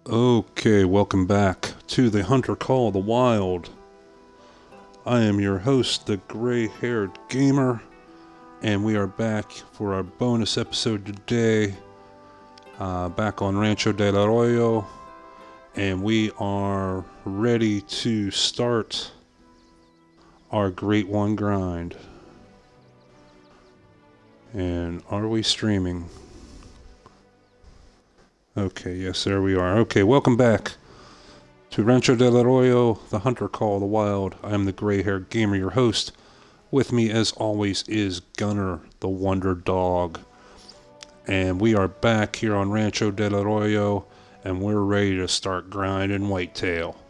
Okay, welcome back to the Hunter Call the Wild. I am your host, the gray-haired gamer, and we are back for our bonus episode today, back on Rancho del Arroyo, and we are ready to start our Great One grind. And are we streaming? Okay, yes, there we are. Okay, welcome back to Rancho del Arroyo, the Hunter Call the Wild. I am the gray-haired gamer, your host. With me, as always, is Gunner, the Wonder Dog. And we are back here on Rancho del Arroyo, and we're ready to start grinding whitetail.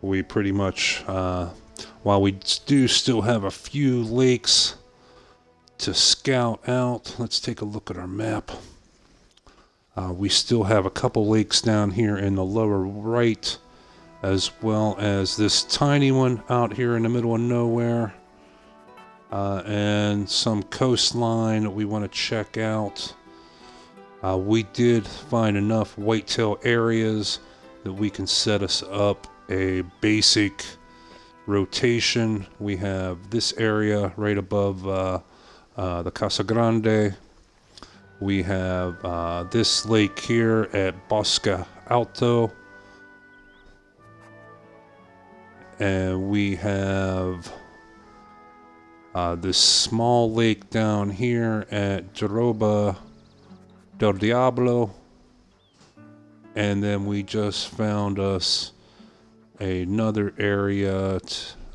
We pretty much, while we do still have a few lakes to scout out, let's take a look at our map. We still have a couple lakes down here in the lower right, as well as this tiny one out here in the middle of nowhere, and some coastline that we want to check out. We did find enough whitetail areas that we can set us up a basic rotation. We have this area right above the Casa Grande. We have this lake here at Bosque Alto. And we have this small lake down here at Joroba del Diablo. And then we just found us another area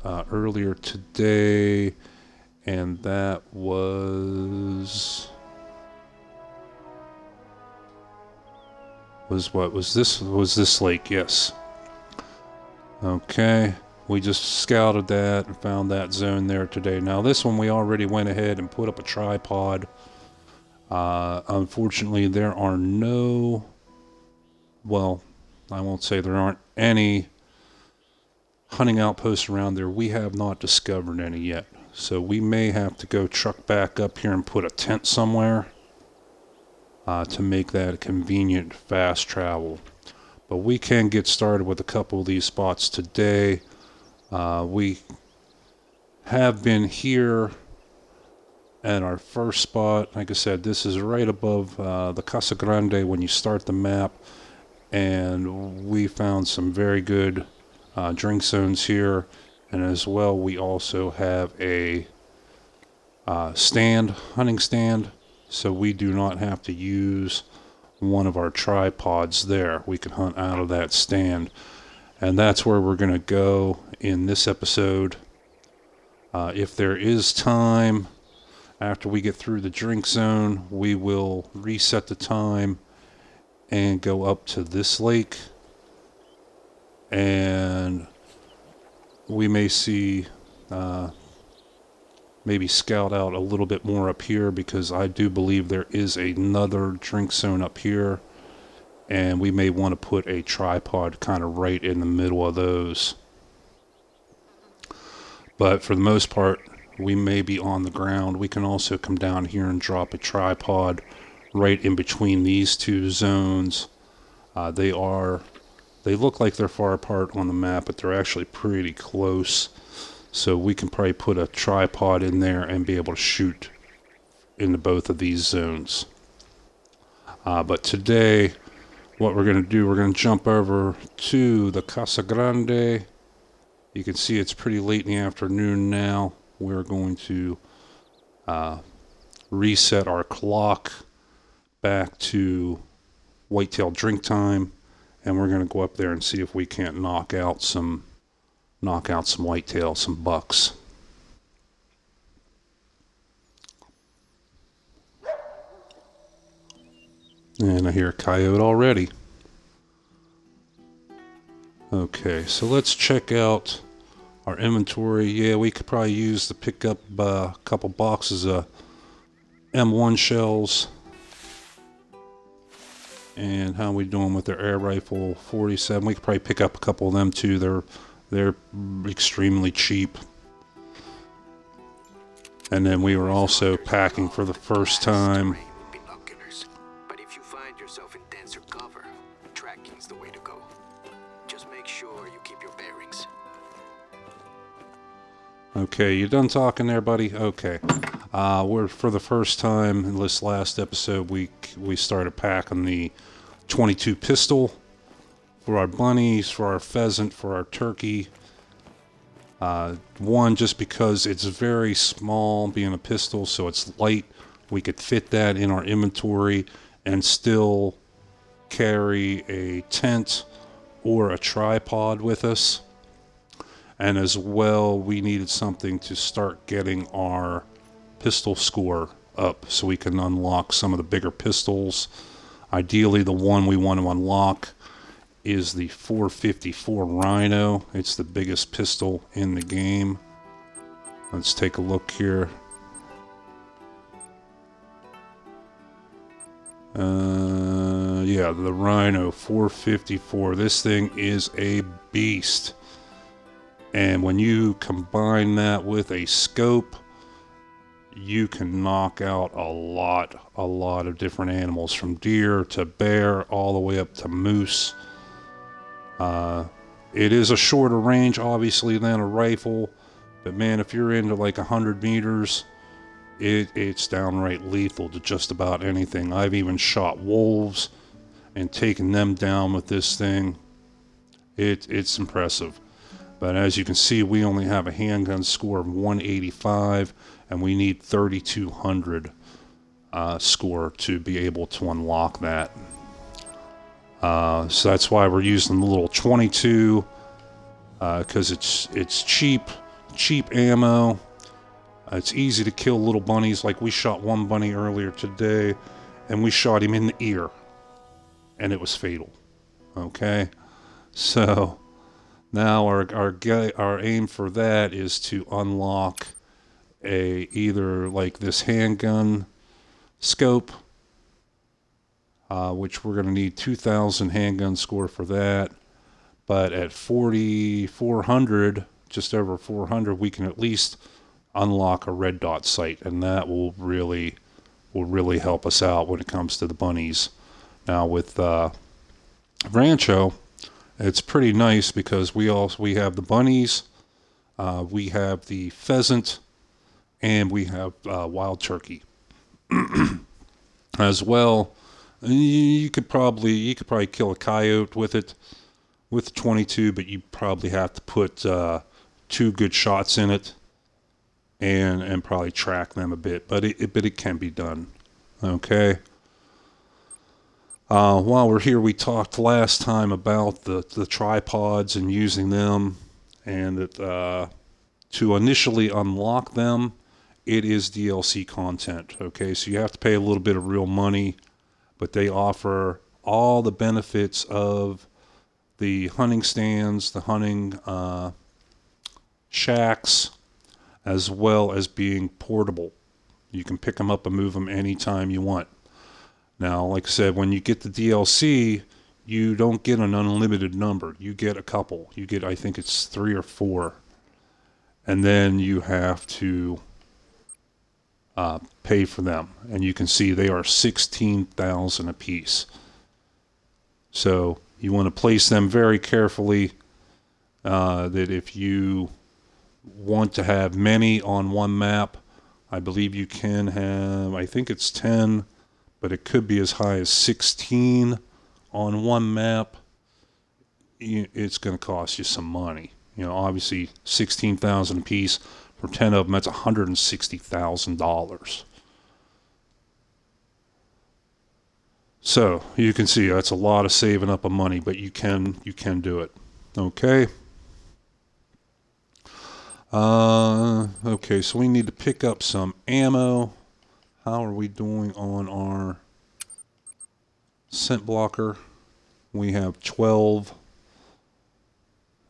earlier today. And that was this lake, yes. Okay, we just scouted that and found that zone there today. Now this one we already went ahead and put up a tripod. Unfortunately there are I won't say there aren't any hunting outposts around there. We have not discovered any yet. So we may have to go truck back up here and put a tent somewhere. To make that a convenient, fast travel. But we can get started with a couple of these spots today. We have been here at our first spot. Like I said, this is right above the Casa Grande when you start the map. And we found some very good drink zones here. And as well, we also have a hunting stand. So we do not have to use one of our tripods there. We can hunt out of that stand. And that's where we're going to go in this episode. If there is time, after we get through the drink zone, we will reset the time and go up to this lake. And we may see... maybe scout out a little bit more up here, because I do believe there is another drink zone up here, and we may want to put a tripod kind of right in the middle of those. But for the most part, we may be on the ground. We can also come down here and drop a tripod right in between these two zones. They look like they're far apart on the map, but they're actually pretty close. So we can probably put a tripod in there and be able to shoot into both of these zones. But today, what we're going to do, we're going to jump over to the Casa Grande. You can see it's pretty late in the afternoon now. We're going to reset our clock back to whitetail drink time. And we're going to go up there and see if we can't knock out some whitetail, some bucks. And I hear a coyote already. Okay, so let's check out our inventory. Yeah, we could probably use to pick up a couple boxes of M1 shells. And how are we doing with their air rifle 47? We could probably pick up a couple of them too. They're extremely cheap. And then we were also packing for the first time If you find yourself in denser cover, tracking's the way to go. Just make sure you keep your bearings. Okay, you done talking there, buddy? Okay. We're for the first time in this last episode, we started packing the 22 pistol for our bunnies, for our pheasant, for our turkey. One, just because it's very small, being a pistol, so it's light. We could fit that in our inventory and still carry a tent or a tripod with us. And as well, we needed something to start getting our pistol score up so we can unlock some of the bigger pistols. Ideally, the one we want to unlock is the 454 Rhino. It's the biggest pistol in the game. Let's take a look here. Yeah, the Rhino 454. This thing is a beast. And when you combine that with a scope, you can knock out a lot of different animals, from deer to bear all the way up to moose. It is a shorter range, obviously, than a rifle, but man, if you're into like 100 meters, it's downright lethal to just about anything. I've even shot wolves and taken them down with this thing. It's impressive. But as you can see, we only have a handgun score of 185, and we need 3,200 score to be able to unlock that. So that's why we're using the little 22, because it's cheap ammo. It's easy to kill little bunnies. Like, we shot one bunny earlier today, and we shot him in the ear, and it was fatal. Okay, so now our aim for that is to unlock either like this handgun scope, which we're going to need 2,000 handgun score for that. But at 4,400, just over 400, we can at least unlock a red dot sight, and that will really help us out when it comes to the bunnies. Now with Rancho, it's pretty nice because we have the bunnies, we have the pheasant, and we have wild turkey as well. You could probably kill a coyote with it, with the 22, but you probably have to put 2 good shots in it and probably track them a bit. But it can be done. Okay. While we're here, we talked last time about the tripods and using them, and that to initially unlock them, it is DLC content. Okay, so you have to pay a little bit of real money, but they offer all the benefits of the hunting stands, the hunting shacks, as well as being portable. You can pick them up and move them anytime you want. Now, like I said, when you get the DLC, you don't get an unlimited number. You get a couple. You get, I think it's 3 or 4. And then you have to pay for them. And you can see they are 16,000 a piece. So you want to place them very carefully, that if you want to have many on one map, I believe you can have, I think it's 10, but it could be as high as 16 on one map. It's going to cost you some money. You know, obviously 16,000 a piece for 10 of them, that's $160,000. So you can see that's a lot of saving up of money, but you can do it. Okay. Okay, so we need to pick up some ammo. How are we doing on our scent blocker? We have 12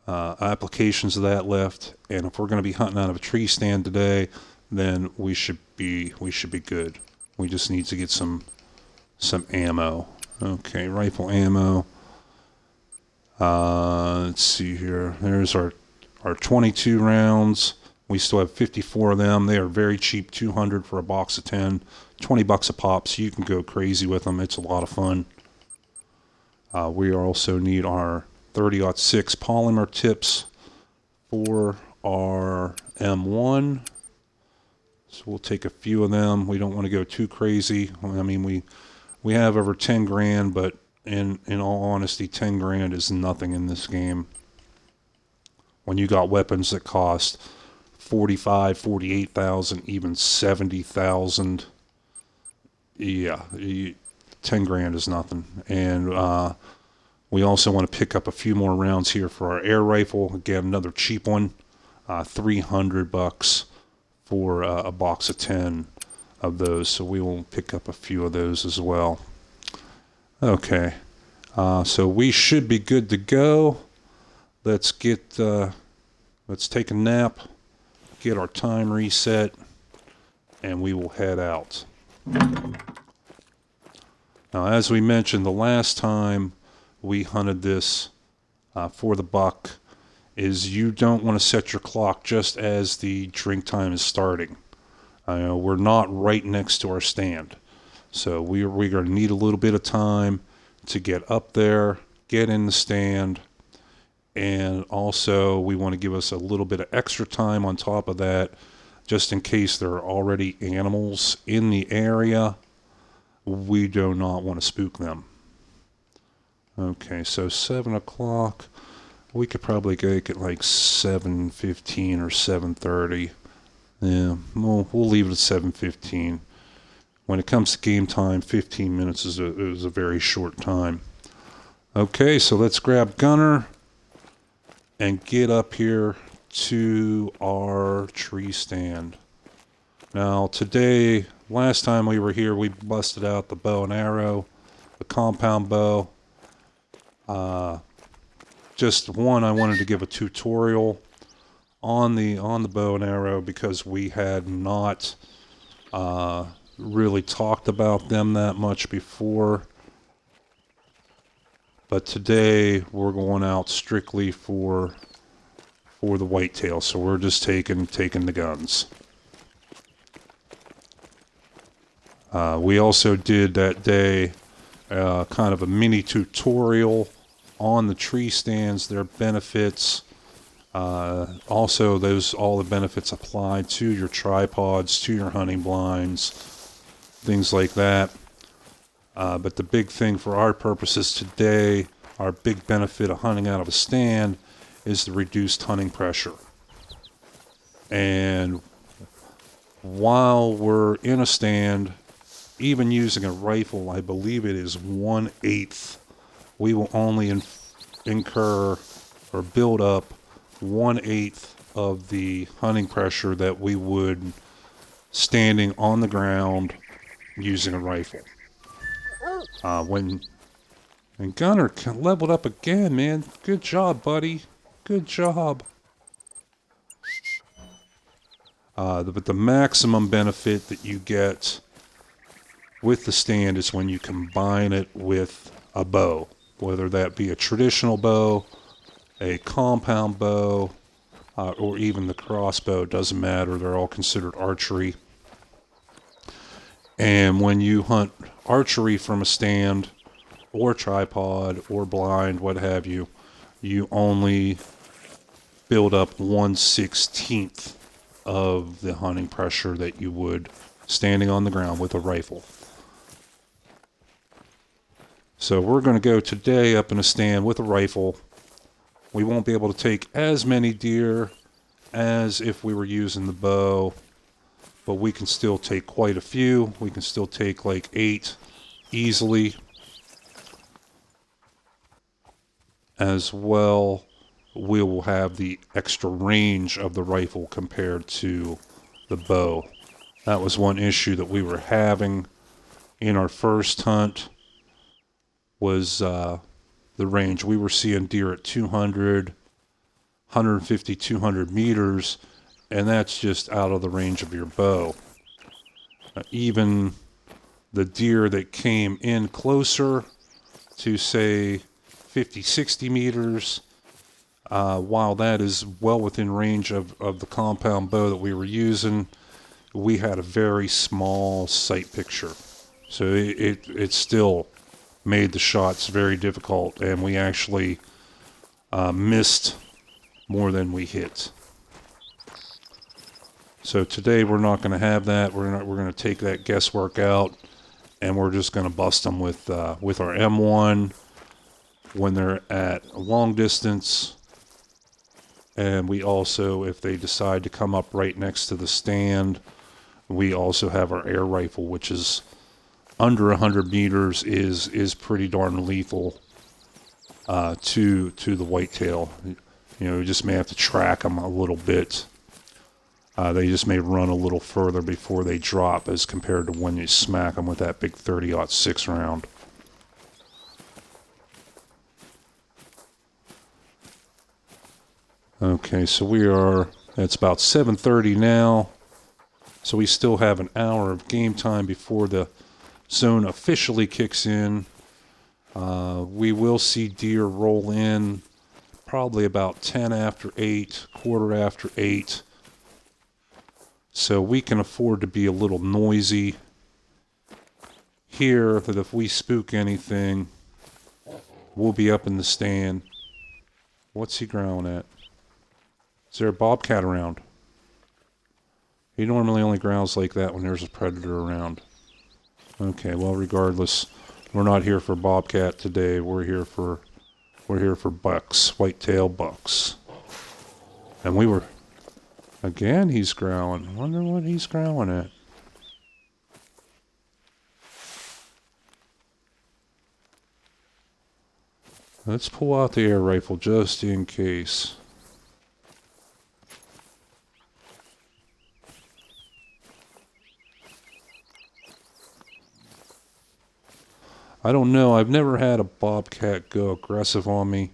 applications of that left, and if we're going to be hunting out of a tree stand today, then we should be good. We just need to get some ammo. Okay, rifle ammo. Let's see here. There's our 22 rounds. We still have 54 of them. They are very cheap, 200 for a box of 10, 20 bucks a pop, so you can go crazy with them. It's a lot of fun. We also need our 30-06 polymer tips for our M1. So we'll take a few of them. We don't want to go too crazy. I mean, we have over 10 grand, but in all honesty, 10 grand is nothing in this game. When you got weapons that cost 45, 48,000, even 70,000, yeah, 10 grand is nothing. And we also want to pick up a few more rounds here for our air rifle. Again, another cheap one, 300 bucks for a box of 10 of those. So we will pick up a few of those as well. Okay, so we should be good to go. Let's take a nap, get our time reset, and we will head out. Now, as we mentioned the last time we hunted this for the buck, is you don't want to set your clock just as the drink time is starting. We're not right next to our stand. So we're going to need a little bit of time to get up there, get in the stand, and also we want to give us a little bit of extra time on top of that, just in case there are already animals in the area. We do not want to spook them. Okay, so 7 o'clock. We could probably get like 7:15 or 7:30. Yeah, we'll leave it at 7:15. When it comes to game time, 15 minutes is a very short time. Okay, so let's grab Gunner and get up here to our tree stand. Now today, last time we were here, we busted out the bow and arrow, the compound bow. Just one, I wanted to give a tutorial on the bow and arrow because we had not really talked about them that much before. But today we're going out strictly for the whitetail, so we're just taking the guns. We also did that day kind of a mini tutorial on the tree stands, their benefits. Also, all the benefits apply to your tripods, to your hunting blinds, things like that. But the big thing for our purposes today, our big benefit of hunting out of a stand, is the reduced hunting pressure. And while we're in a stand, even using a rifle, I believe it is 1/8. We will only incur or build up 1/8 of the hunting pressure that we would standing on the ground using a rifle. And Gunner leveled up again, man. Good job, buddy. Good job. But the maximum benefit that you get with the stand is when you combine it with a bow, whether that be a traditional bow, a compound bow, or even the crossbow. Doesn't matter. They're all considered archery. And when you hunt archery from a stand or tripod or blind, what have you, you only build up 1/16 of the hunting pressure that you would standing on the ground with a rifle. So we're going to go today up in a stand with a rifle. We won't be able to take as many deer as if we were using the bow, but we can still take quite a few. We can still take like 8 easily. As well, we will have the extra range of the rifle compared to the bow. That was one issue that we were having in our first hunt, was the range. We were seeing deer at 200, 150, 200 meters, and that's just out of the range of your bow. Even the deer that came in closer to, say, 50, 60 meters, While that is well within range of the compound bow that we were using, we had a very small sight picture. So it still made the shots very difficult, and we actually missed more than we hit. So today we're not going to have that. We're going to take that guesswork out, and we're just going to bust them with our M1 when they're at a long distance. And we also, if they decide to come up right next to the stand, we also have our air rifle, which is under 100 meters, is pretty darn lethal to the whitetail. You just may have to track them a little bit. They just may run a little further before they drop as compared to when you smack them with that big 30-06 round. Okay, so it's about 7:30 now. So we still have an hour of game time before the zone officially kicks in. We will see deer roll in probably about 10 after 8, quarter after 8. So we can afford to be a little noisy here, that if we spook anything, we'll be up in the stand. What's he growling at? Is there a bobcat around? He normally only growls like that when there's a predator around. Okay, well, regardless, we're not here for bobcat today. We're here for bucks, whitetail bucks. And again, he's growling. I wonder what he's growling at. Let's pull out the air rifle just in case. I don't know. I've never had a bobcat go aggressive on me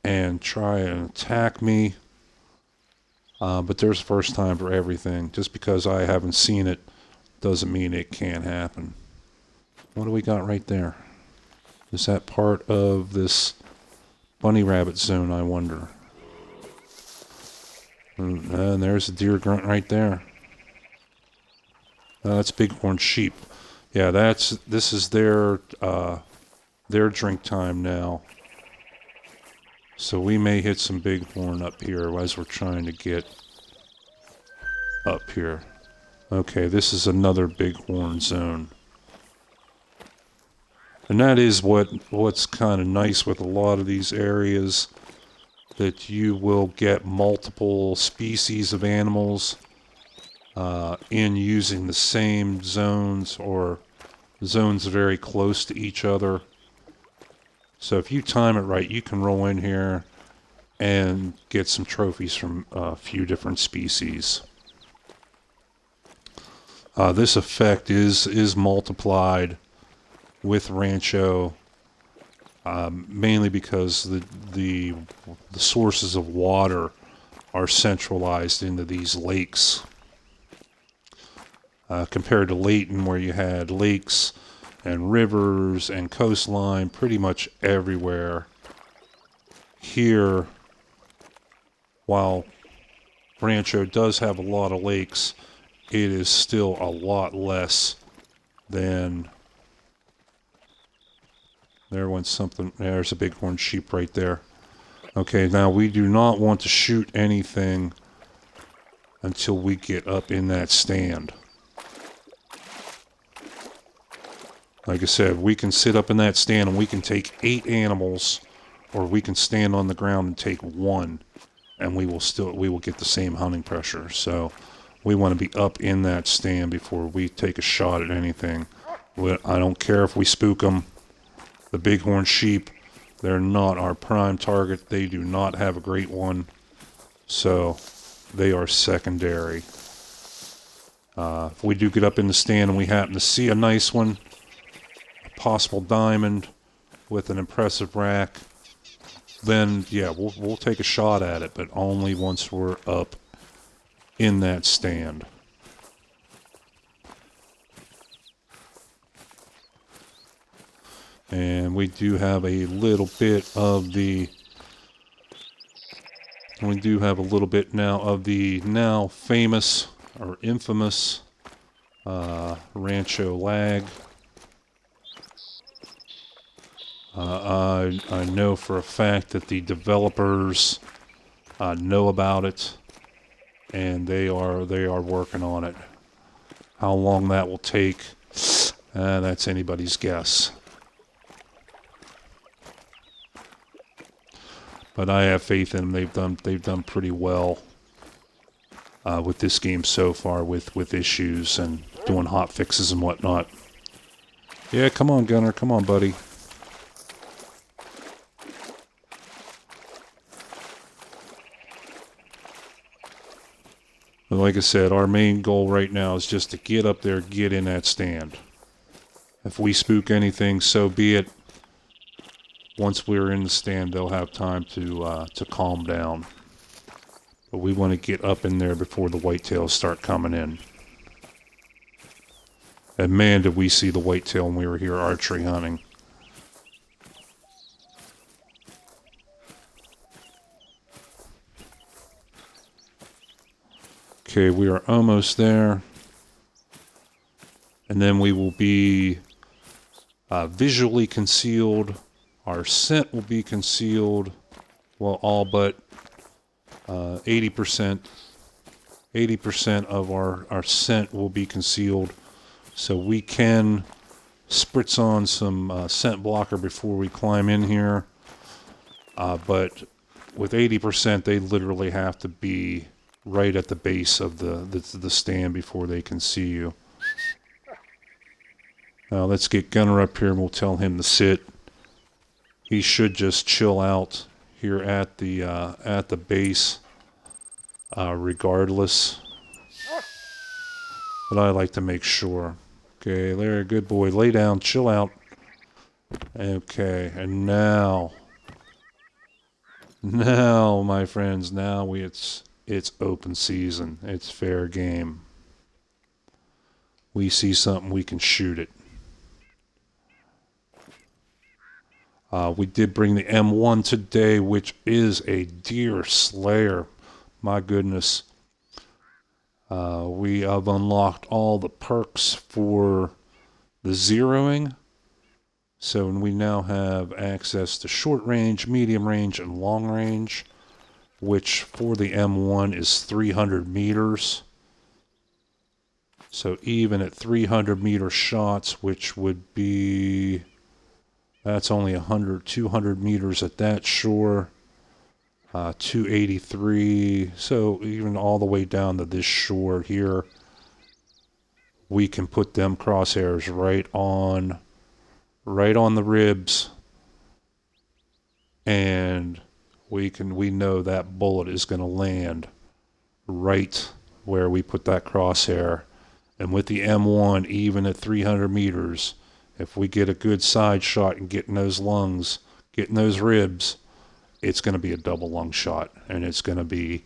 and try and attack me. But there's first time for everything. Just because I haven't seen it doesn't mean it can't happen. What do we got right there? Is that part of this bunny rabbit zone, I wonder? And there's a deer grunt right there. That's bighorn sheep. Yeah, this is their drink time now. So we may hit some bighorn up here as we're trying to get up here. Okay, this is another bighorn zone. And that is what's kind of nice with a lot of these areas, that you will get multiple species of animals in using the same zones or zones very close to each other. So if you time it right, you can roll in here and get some trophies from a few different species. This effect is multiplied with Rancho, mainly because the sources of water are centralized into these lakes. Compared to Layton, where you had lakes and rivers and coastline pretty much everywhere. Here, while Rancho does have a lot of lakes, it is still a lot less than... There went something. There's a bighorn sheep right there. Okay, now we do not want to shoot anything until we get up in that stand. Like I said, we can sit up in that stand and we can take 8 animals, or we can stand on the ground and take 1, and we will get the same hunting pressure. So we want to be up in that stand before we take a shot at anything. I don't care if we spook them. The bighorn sheep, they're not our prime target. They do not have a great one, so they are secondary. If we do get up in the stand and we happen to see a nice one, possible diamond with an impressive rack, then yeah, we'll take a shot at it, but only once we're up in that stand. And we do have a little bit of the And we do have a little bit now of the now famous or infamous Rancho lag. I know for a fact that the developers know about it, and they are working on it. How long that will take, that's anybody's guess. But I have faith in them. They've done pretty well with this game so far, with issues and doing hot fixes and whatnot. Yeah, come on, Gunner. Come on, buddy. But like I said, our main goal right now is just to get up there, get in that stand. If we spook anything, so be it. Once we're in the stand, they'll have time to calm down. But we want to get up in there before the whitetails start coming in. And man, did we see the whitetail when we were here archery hunting. Okay, we are almost there. And then we will be visually concealed. Our scent will be concealed. Well, all but 80%. 80% of our scent will be concealed. So we can spritz on some scent blocker before we climb in here. But with 80%, they literally have to be right at the base of the stand before they can see you. Now let's get Gunner up here and we'll tell him to sit. He should just chill out here at the base, regardless. But I like to make sure. Okay, Larry, good boy. Lay down, chill out. Okay, and now, my friends, now it's open season. It's fair game. We see something, we can shoot it. We did bring the M1 today, which is a deer slayer. My goodness. We have unlocked all the perks for the zeroing. So we now have access to short range, medium range, and long range, which for the M1 is 300 meters. So even at 300 meter shots, which would be... That's only 200 meters at that shore. 283. So even all the way down to this shore here, we can put them crosshairs right on the ribs, and we know that bullet is going to land right where we put that crosshair. And with the M1, even at 300 meters, if we get a good side shot and get in those lungs, get in those ribs, it's going to be a double lung shot, and it's going to be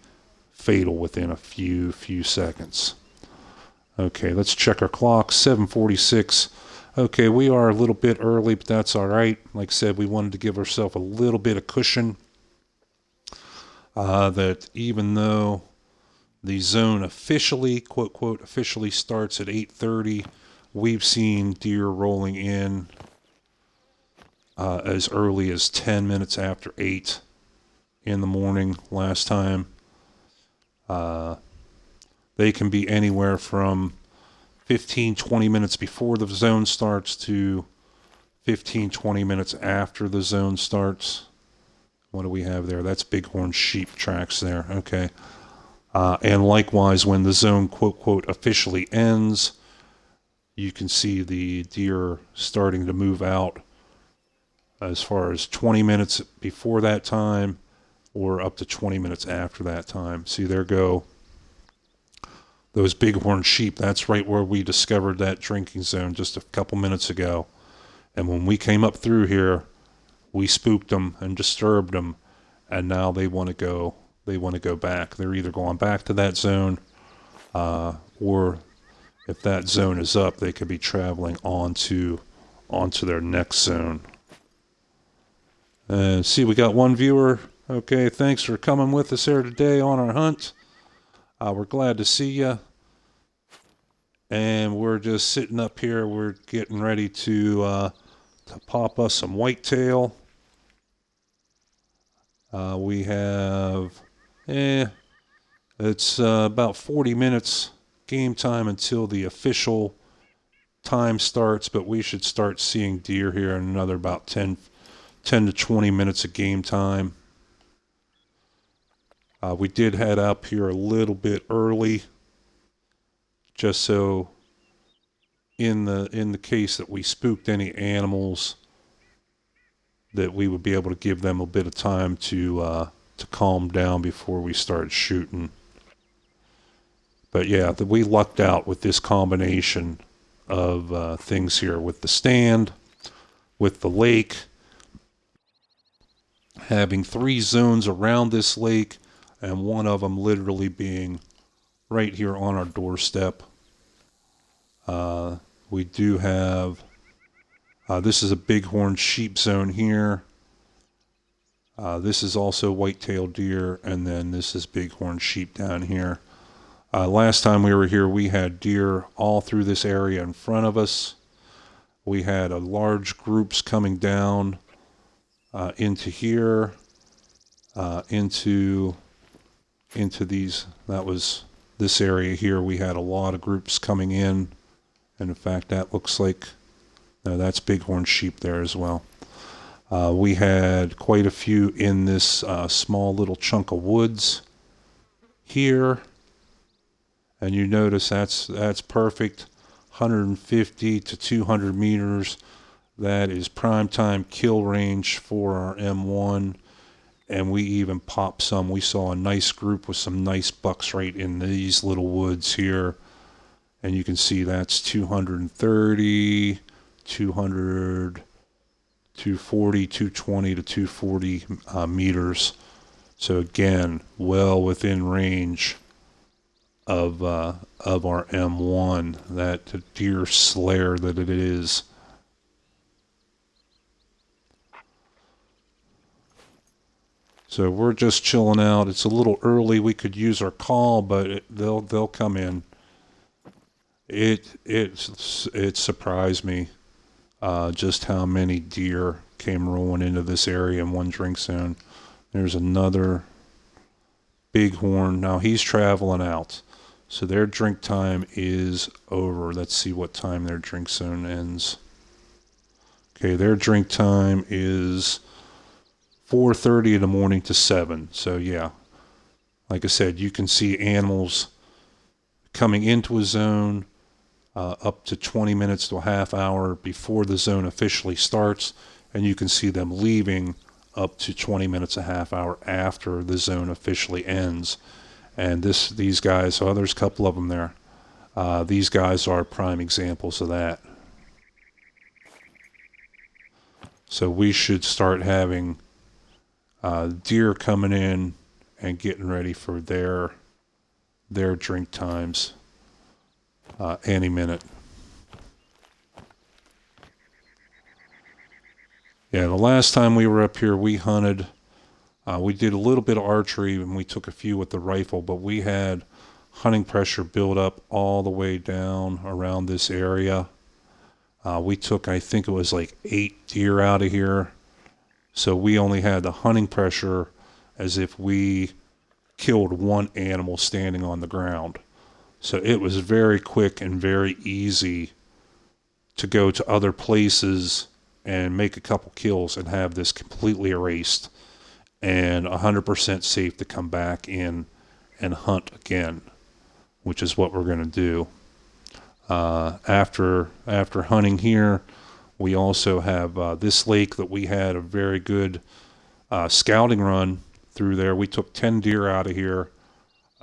fatal within a few seconds. Okay, let's check our clock. 7:46. Okay, we are a little bit early, but that's all right. Like I said, we wanted to give ourselves a little bit of cushion. That even though the zone officially, quote, quote, officially starts at 8:30, we've seen deer rolling in as early as 10 minutes after 8 in the morning last time. They can be anywhere from 15-20 minutes before the zone starts to 15-20 minutes after the zone starts. What do we have there? That's bighorn sheep tracks there. Okay. And likewise, when the zone, quote, quote, officially ends, you can see the deer starting to move out as far as 20 minutes before that time or up to 20 minutes after that time. See, there go those bighorn sheep. That's right where we discovered that drinking zone just a couple minutes ago. And when we came up through here, we spooked them and disturbed them, and now they want to go. They want to go back. They're either going back to that zone, or if that zone is up, they could be traveling onto their next zone. See, we got one viewer Okay, thanks for coming with us here today on our hunt. We're glad to see you. And we're just sitting up here. We're getting ready to pop us some whitetail. We have, it's about 40 minutes game time until the official time starts, but we should start seeing deer here in another about 10 to 20 minutes of game time. We did head up here a little bit early, just so in the case that we spooked any animals, that we would be able to give them a bit of time to calm down before we start shooting. But yeah, we lucked out with this combination of things here, with the stand, with the lake, having 3 zones around this lake, and one of them literally being right here on our doorstep. We do have, this is a bighorn sheep zone here. This is also white-tailed deer, and then this is bighorn sheep down here. Last time we were here, we had deer all through this area in front of us. We had large groups coming down into here, into these. That was this area here. We had a lot of groups coming in, and in fact, that looks like, no, that's bighorn sheep there as well. We had quite a few in this small little chunk of woods here. And you notice that's perfect, 150 to 200 meters. That is prime time kill range for our M1. And we even popped some. We saw a nice group with some nice bucks right in these little woods here. And you can see that's 230, 200, 240, 220 to 240 meters. So again, well within range of our M1, that deer slayer that it is. So we're just chilling out. It's a little early. We could use our call, but they'll come in. It surprised me just how many deer came rolling into this area in one drink zone. There's another bighorn. Now he's traveling out. So their drink time is over. Let's see what time their drink zone ends. Okay, their drink time is 4:30 in the morning to 7. So yeah, like I said, you can see animals coming into a zone up to 20 minutes to a half hour before the zone officially starts, and you can see them leaving up to 20 minutes a half hour after the zone officially ends. And these guys, oh, there's a couple of them there. These guys are prime examples of that. So we should start having deer coming in and getting ready for their drink times any minute. Yeah, the last time we were up here, we hunted. We did a little bit of archery, and we took a few with the rifle, but we had hunting pressure build up all the way down around this area. We took, I think it was like 8 deer out of here. So we only had the hunting pressure as if we killed one animal standing on the ground. So it was very quick and very easy to go to other places and make a couple kills and have this completely erased, and 100% safe to come back in and hunt again, which is what we're going to do. After hunting here, we also have this lake that we had a very good scouting run through there. We took 10 deer out of here,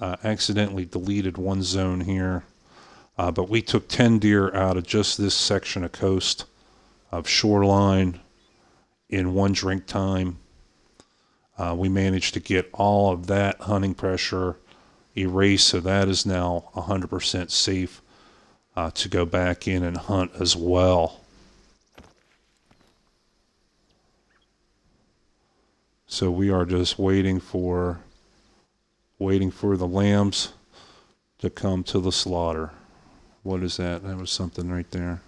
accidentally deleted one zone here, but we took 10 deer out of just this section of coast of shoreline in one drink time. We managed to get all of that hunting pressure erased, so that is now 100% safe to go back in and hunt as well. So we are just waiting for the lambs to come to the slaughter. What is that? That was something right there.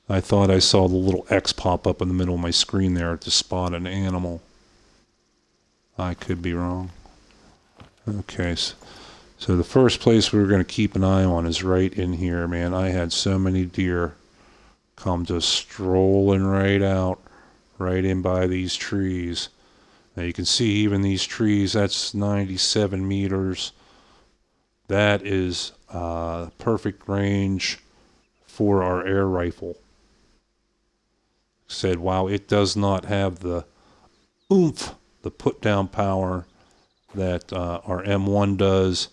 I thought I saw the little X pop up in the middle of my screen there to spot an animal. I could be wrong. Okay, so the first place we were going to keep an eye on is right in here, man. I had so many deer come just strolling right out, right in by these trees. Now you can see even these trees, that's 97 meters. That is perfect range for our air rifle. Said, wow, it does not have the oomph, the put down power that our M1 does.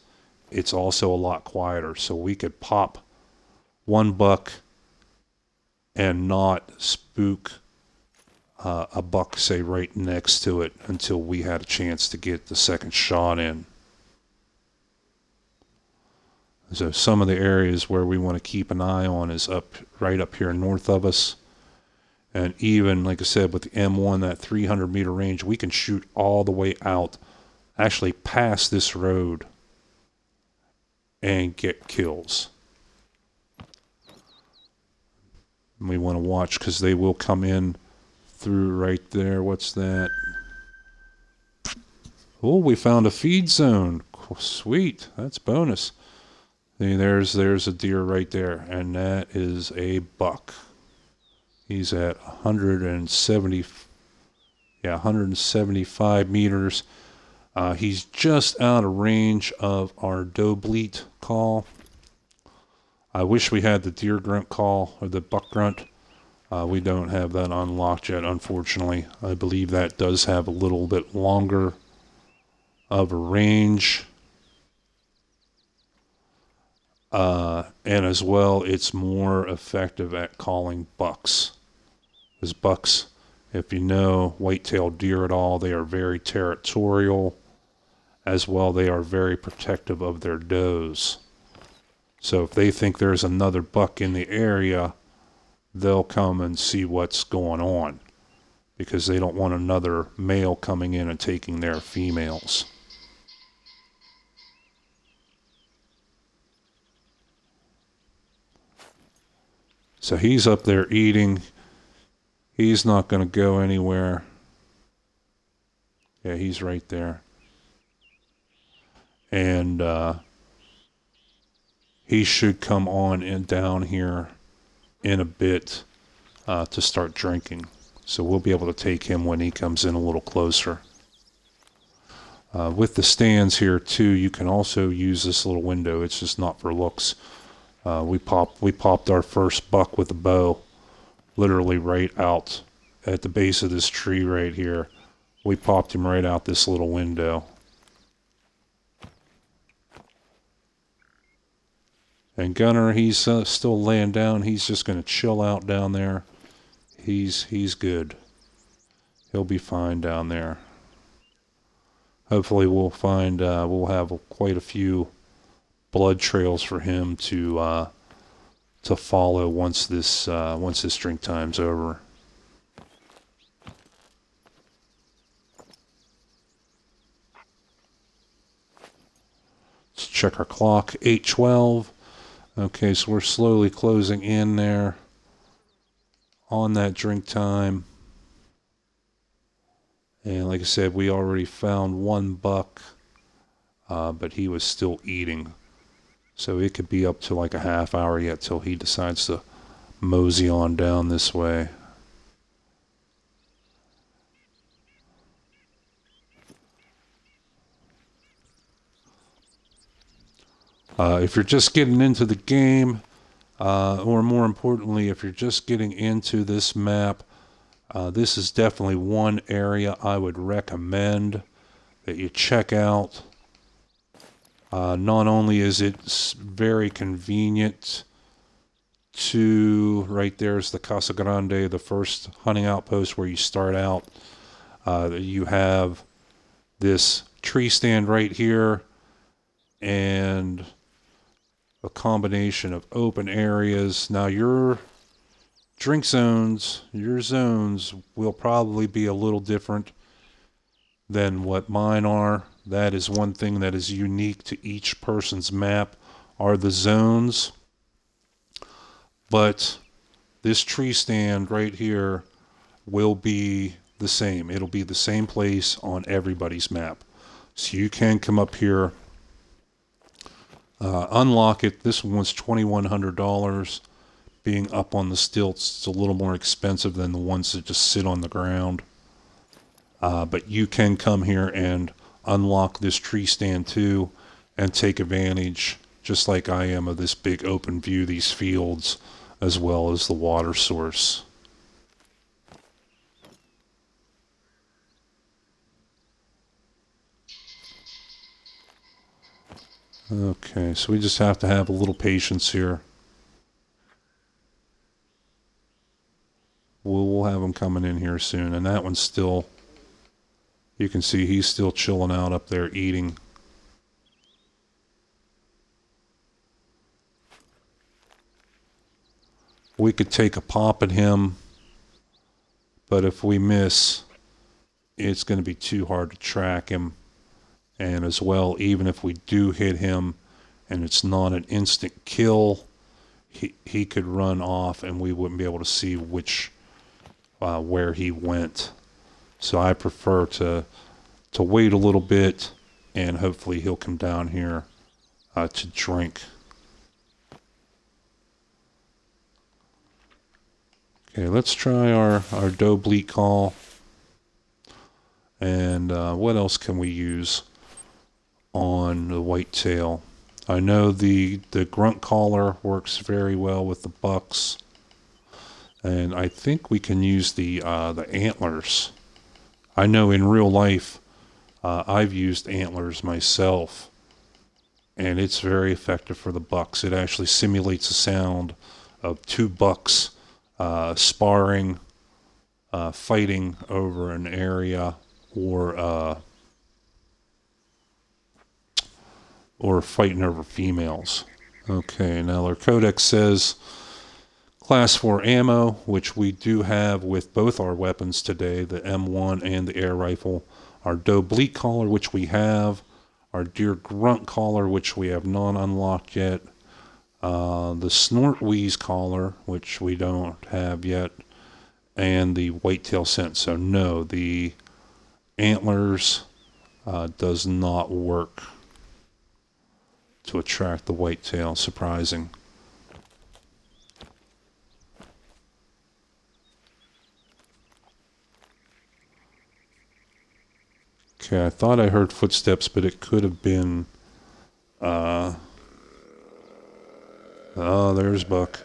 It's also a lot quieter, so we could pop one buck and not spook a buck, say, right next to it until we had a chance to get the second shot in. So some of the areas where we want to keep an eye on is right up here north of us. And even, like I said, with the M1, that 300 meter range, we can shoot all the way out, actually past this road, and get kills. And we want to watch because they will come in through right there. What's that? Oh, we found a feed zone. Sweet. That's bonus. See, there's a deer right there, and that is a buck. He's at 175 meters. He's just out of range of our doe bleat call. I wish we had the deer grunt call or the buck grunt. We don't have that unlocked yet, unfortunately. I believe that does have a little bit longer of a range. And as well, it's more effective at calling bucks. Because bucks, if you know white-tailed deer at all, they are very territorial. As well, they are very protective of their does. So if they think there's another buck in the area, they'll come and see what's going on. Because they don't want another male coming in and taking their females. So he's up there eating. He's not going to go anywhere. Yeah, he's right there. And he should come on and down here in a bit to start drinking. So we'll be able to take him when he comes in a little closer. With the stands here too, you can also use this little window. It's just not for looks. We popped our first buck with a bow, literally right out at the base of this tree right here. We popped him right out this little window. And Gunner, he's still laying down. He's just going to chill out down there. He's good. He'll be fine down there. Hopefully we'll have quite a few blood trails for him to follow once this drink time's over. Let's check our clock. 8:12. Okay, so we're slowly closing in there on that drink time. And like I said, we already found one buck, but he was still eating. So it could be up to like a half hour yet till he decides to mosey on down this way. If you're just getting into the game, or more importantly, if you're just getting into this map, this is definitely one area I would recommend that you check out. Not only is it very convenient to, right there's the Casa Grande, the first hunting outpost where you start out. You have this tree stand right here and a combination of open areas. Now you're drink zones, your zones will probably be a little different than what mine are. That is one thing that is unique to each person's map, are the zones. But this tree stand right here will be the same. It'll be the same place on everybody's map. So you can come up here, unlock it. This one's $2,100. Being up on the stilts, it's a little more expensive than the ones that just sit on the ground. But you can come here and unlock this tree stand too and take advantage, just like I am, of this big open view, these fields, as well as the water source. Okay, so we just have to have a little patience here. We'll have him coming in here soon. And that one's still, you can see he's still chilling out up there eating. We could take a pop at him, but if we miss, it's going to be too hard to track him. And as well, even if we do hit him and it's not an instant kill, he could run off and we wouldn't be able to see where he went. So I prefer to wait a little bit, and hopefully he'll come down here to drink. Okay, let's try our doe bleat call. And what else can we use on the whitetail? I know the grunt caller works very well with the bucks. And I think we can use the antlers. I know in real life, I've used antlers myself, and it's very effective for the bucks. It actually simulates the sound of two bucks sparring, fighting over an area, or fighting over females. Okay, now our codex says Class 4 ammo, which we do have with both our weapons today, the M1 and the air rifle. Our doe bleat collar, which we have. Our deer grunt collar, which we have not unlocked yet. The snort wheeze collar, which we don't have yet. And the whitetail scent. So no, the antlers does not work to attract the whitetail. Surprising. Okay, I thought I heard footsteps, but it could have been... oh, there's Buck.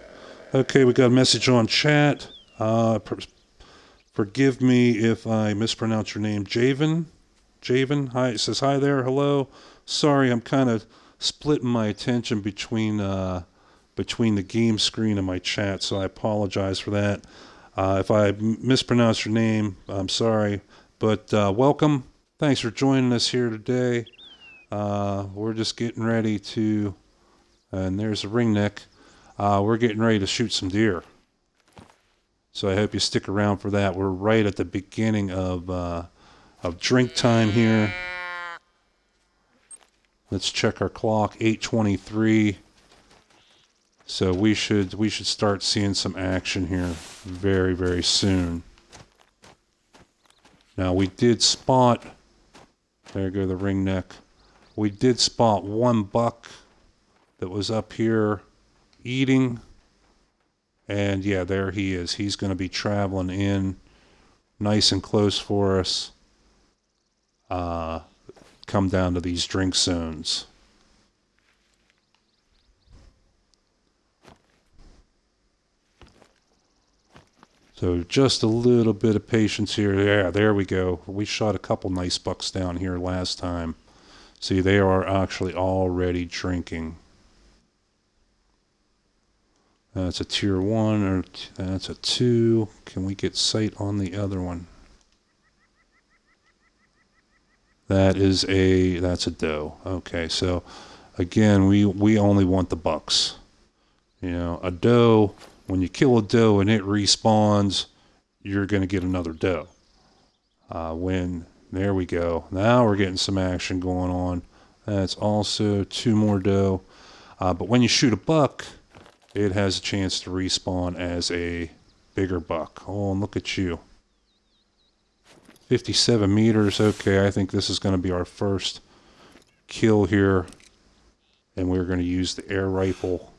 Okay, we got a message on chat. Forgive me if I mispronounce your name. Javen? Hi, it says, hi there, hello. Sorry, I'm kind of splitting my attention between the game screen and my chat, so I apologize for that. If I mispronounce your name, I'm sorry. But welcome. Thanks for joining us here today. We're just getting ready to, and there's a ringneck. We're getting ready to shoot some deer. So I hope you stick around for that. We're right at the beginning of drink time here. Let's check our clock, 8:23. So we should start seeing some action here very, very soon. Now we did spot, there go the ringneck. We did spot one buck that was up here eating. And yeah, there he is. He's going to be traveling in nice and close for us. Come down to these drink zones. So just a little bit of patience here. Yeah, there we go. We shot a couple nice bucks down here last time. See, they are actually already drinking. That's a tier 1, or that's a 2. Can we get sight on the other one? That's a doe. Okay, so again, we only want the bucks. You know, a doe when you kill a doe and it respawns, you're going to get another doe. There we go. Now we're getting some action going on. That's also 2 more doe. But when you shoot a buck, it has a chance to respawn as a bigger buck. Oh, and look at you. 57 meters. Okay, I think this is going to be our first kill here. And we're going to use the air rifle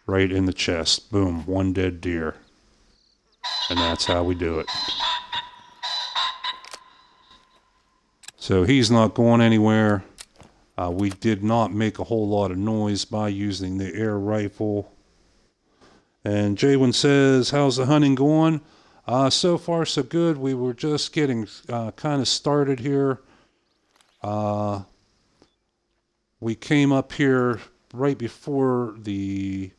right in the chest. Boom, 1 dead deer. And that's how we do it. So he's not going anywhere. We did not make a whole lot of noise by using the air rifle. And Jaywin says, how's the hunting going? So far, so good. We were just getting kind of started here. We came up here right before the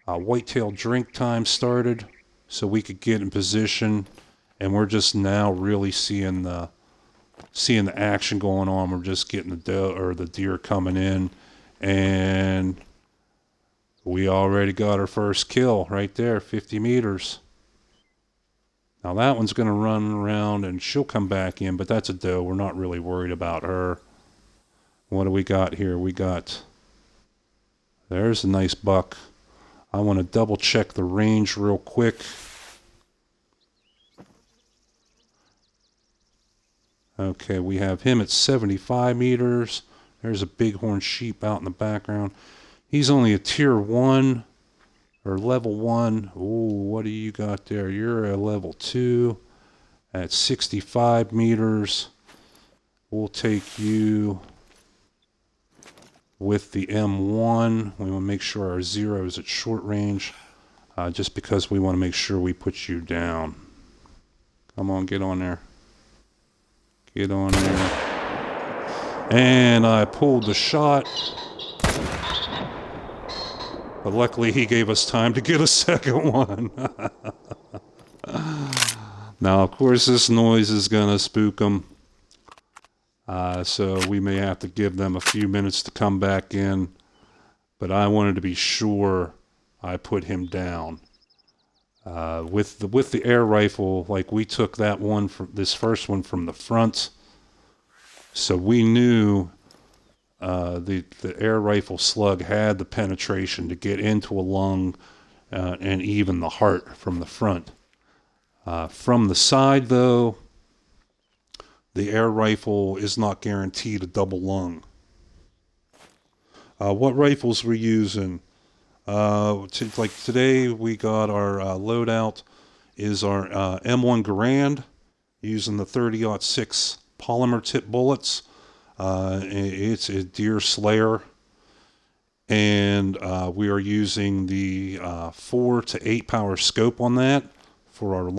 whitetail drink time started, so we could get in position. And we're just now really seeing the action going on. We're just getting the deer coming in, and we already got our first kill right there, 50 meters. Now that one's going to run around and she'll come back in, but that's a doe. We're not really worried about her. What do we got here? There's a nice buck. I want to double check the range real quick. Okay, we have him at 75 meters. There's a bighorn sheep out in the background. He's only a tier 1 or level 1. Ooh, what do you got there? You're a level 2 at 65 meters. We'll take you with the M1. We want to make sure our 0 is at short range, just because we want to make sure we put you down. Come on, get on there. Get on there. And I pulled the shot. But luckily he gave us time to get a second one. Now, of course, this noise is going to spook them. So we may have to give them a few minutes to come back in. But I wanted to be sure I put him down. With the air rifle, like we took this first one from the front. So we knew the air rifle slug had the penetration to get into a lung and even the heart from the front. From the side, though, the air rifle is not guaranteed a double lung. What rifles we're using? Like today, we got our loadout is our M1 Garand using the 30-06 polymer tip bullets. It's a deer slayer, and we are using the 4 to 8 power scope on that for our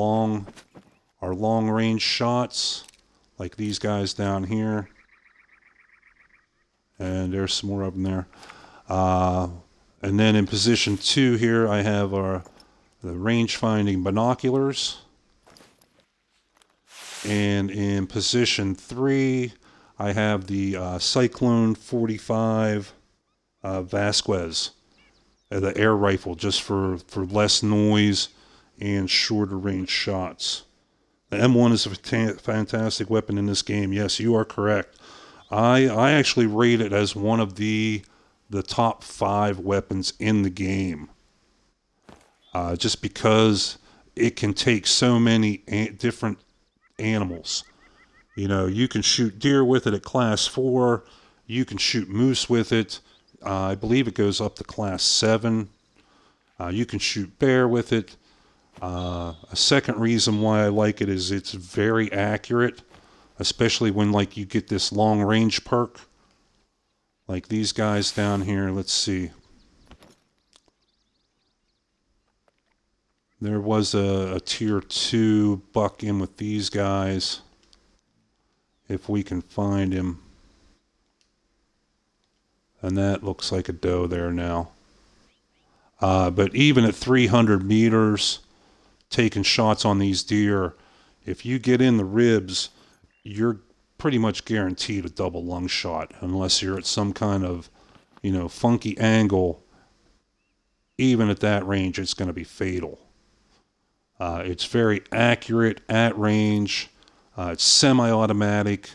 long range shots, like these guys down here. And there's some more of them there. And then in position 2 here, I have the range finding binoculars. And in position 3, I have the Cyclone 45 Vasquez, the air rifle, just for less noise and shorter range shots. The M1 is a fantastic weapon in this game. Yes, you are correct. I actually rate it as one of the top 5 weapons in the game. Just because it can take so many different animals. You know, you can shoot deer with it at class 4. You can shoot moose with it. I believe it goes up to class 7. You can shoot bear with it. A second reason why I like it is it's very accurate, especially when like you get this long range perk. Like these guys down here, let's see. There was a tier 2 buck in with these guys. If we can find him. And that looks like a doe there now. But even at 300 meters, taking shots on these deer, if you get in the ribs, you're pretty much guaranteed a double lung shot, unless you're at some kind of, funky angle. even at that range, it's going to be fatal. It's very accurate at range. It's semi-automatic,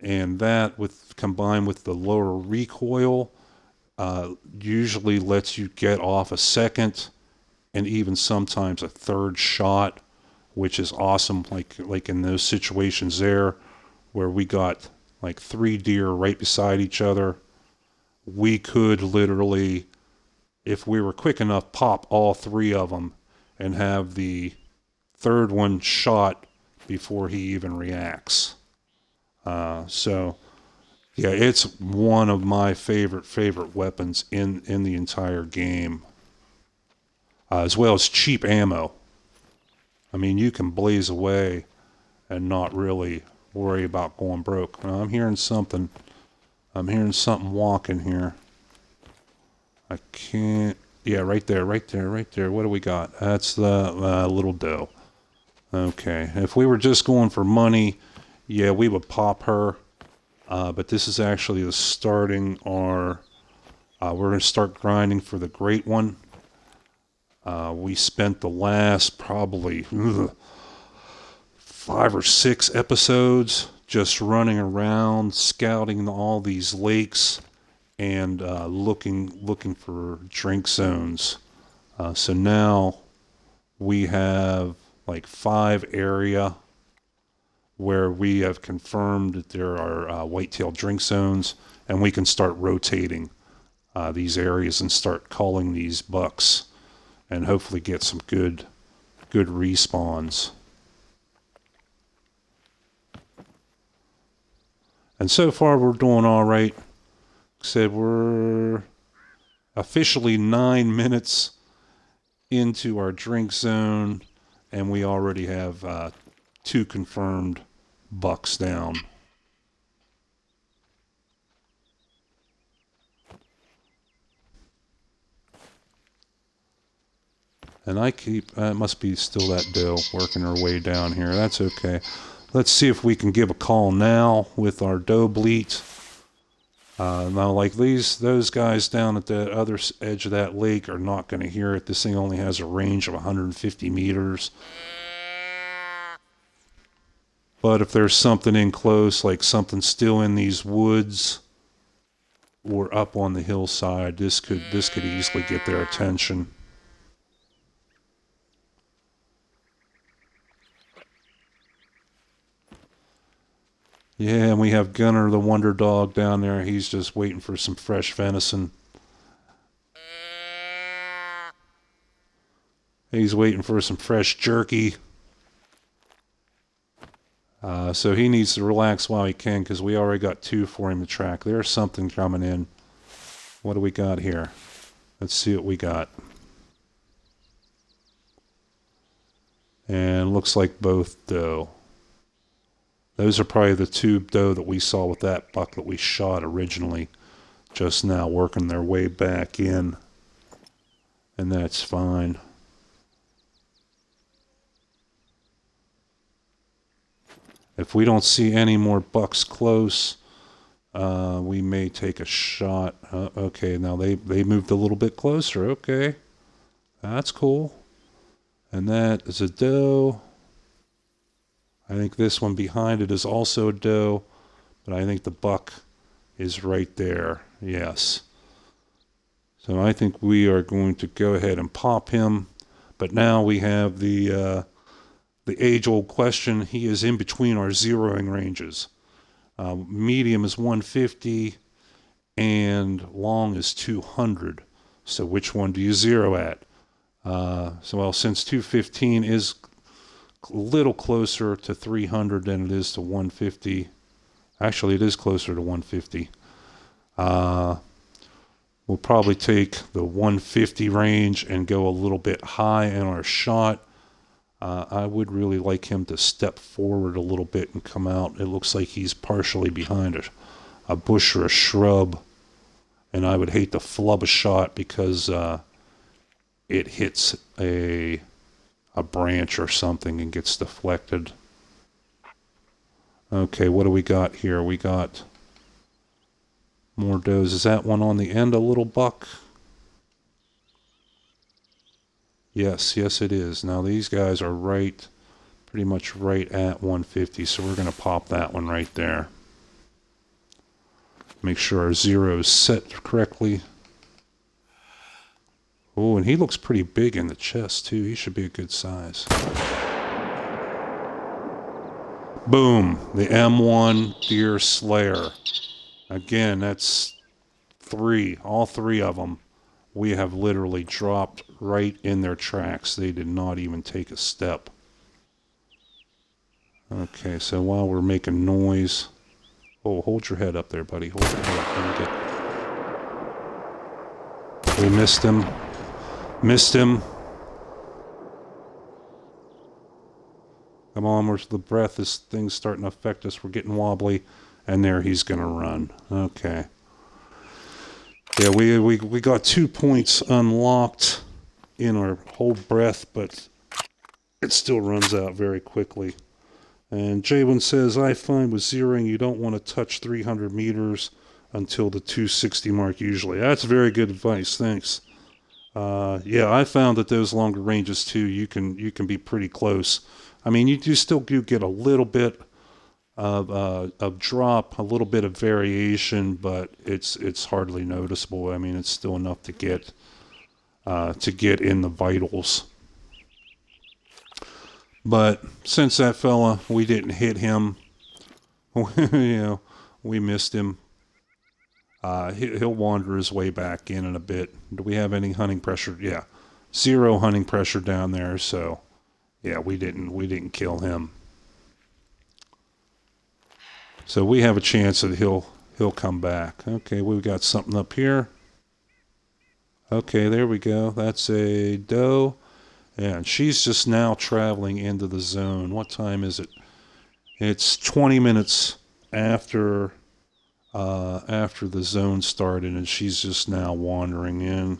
and that combined with the lower recoil usually lets you get off a second and even sometimes a third shot, which is awesome. Like in those situations there where we got like 3 deer right beside each other, we could literally, if we were quick enough, pop all 3 of them and have the third one shot before he even reacts. So yeah, it's one of my favorite weapons in the entire game, as well as cheap ammo. I mean, you can blaze away and not really worry about going broke. Well, I'm hearing something walking here. I can't. Yeah, right there. What do we got? That's the little doe. Okay, if we were just going for money, yeah, we would pop her. But this is actually the starting our... we're going to start grinding for the great one. We spent the last probably 5 or 6 episodes just running around, scouting all these lakes, and looking for drink zones. So now we have like 5 area where we have confirmed that there are whitetail drink zones, and we can start rotating these areas and start calling these bucks and hopefully get some good respawns. And so far we're doing all right. Like I said, we're officially 9 minutes into our drink zone, and we already have 2 confirmed bucks down. And I keep, it must be still that doe working her way down here. That's okay. Let's see if we can give a call now with our doe bleat. Now, like those guys down at the other edge of that lake are not going to hear it. This thing only has a range of 150 meters. But if there's something in close, like something still in these woods or up on the hillside, this could easily get their attention. Yeah, and we have Gunner the Wonder Dog down there. He's just waiting for some fresh venison. He's waiting for some fresh jerky. So he needs to relax while he can, because we already got 2 for him to track. There's something coming in. What do we got here? Let's see what we got. And looks like both doe. Those are probably the 2 doe that we saw with that buck that we shot originally. Just now working their way back in. And that's fine. If we don't see any more bucks close, we may take a shot. Okay, now they moved a little bit closer. Okay, that's cool. And that is a doe. I think this one behind it is also a doe, but I think the buck is right there. Yes. So I think we are going to go ahead and pop him. But now we have the age-old question. He is in between our zeroing ranges. Medium is 150 and long is 200. So which one do you zero at? Since 215 is a little closer to 300 than it is to 150. Actually, it is closer to 150. We'll probably take the 150 range and go a little bit high in our shot. I would really like him to step forward a little bit and come out. It looks like he's partially behind a bush or a shrub. And I would hate to flub a shot because it hits a branch or something and gets deflected. Okay, what do we got here? We got more does. Is that one on the end a little buck? Yes, yes it is. Now these guys are right, pretty much right at 150, so we're going to pop that one right there. Make sure our zero is set correctly. Oh, and he looks pretty big in the chest too. He should be a good size. Boom, the M1 Deer Slayer. Again, that's three, all three of them. We have literally dropped right in their tracks. They did not even take a step. Okay, so while we're making noise... Oh, hold your head up there, buddy. Hold your head up. We missed him. Missed him. Come on, the breath, this thing's starting to affect us. We're getting wobbly. And there he's going to run. Okay. Yeah, we got 2 points unlocked in our hold breath, but it still runs out very quickly. And Jaywin says, I find with zeroing you don't want to touch 300 meters until the 260 mark usually. That's very good advice, thanks. Yeah, I found that those longer ranges too, you can be pretty close. I mean, you still do get a little bit of drop, a little bit of variation, but it's hardly noticeable. I mean, it's still enough to get in the vitals. But since that fella, we didn't hit him, we missed him. He'll wander his way back in a bit. Do we have any hunting pressure? Yeah, 0 hunting pressure down there. So, yeah, we didn't kill him. So we have a chance that he'll come back. Okay, we've got something up here. Okay, there we go. That's a doe. And she's just now traveling into the zone. What time is it? It's 20 minutes after the zone started, and she's just now wandering in.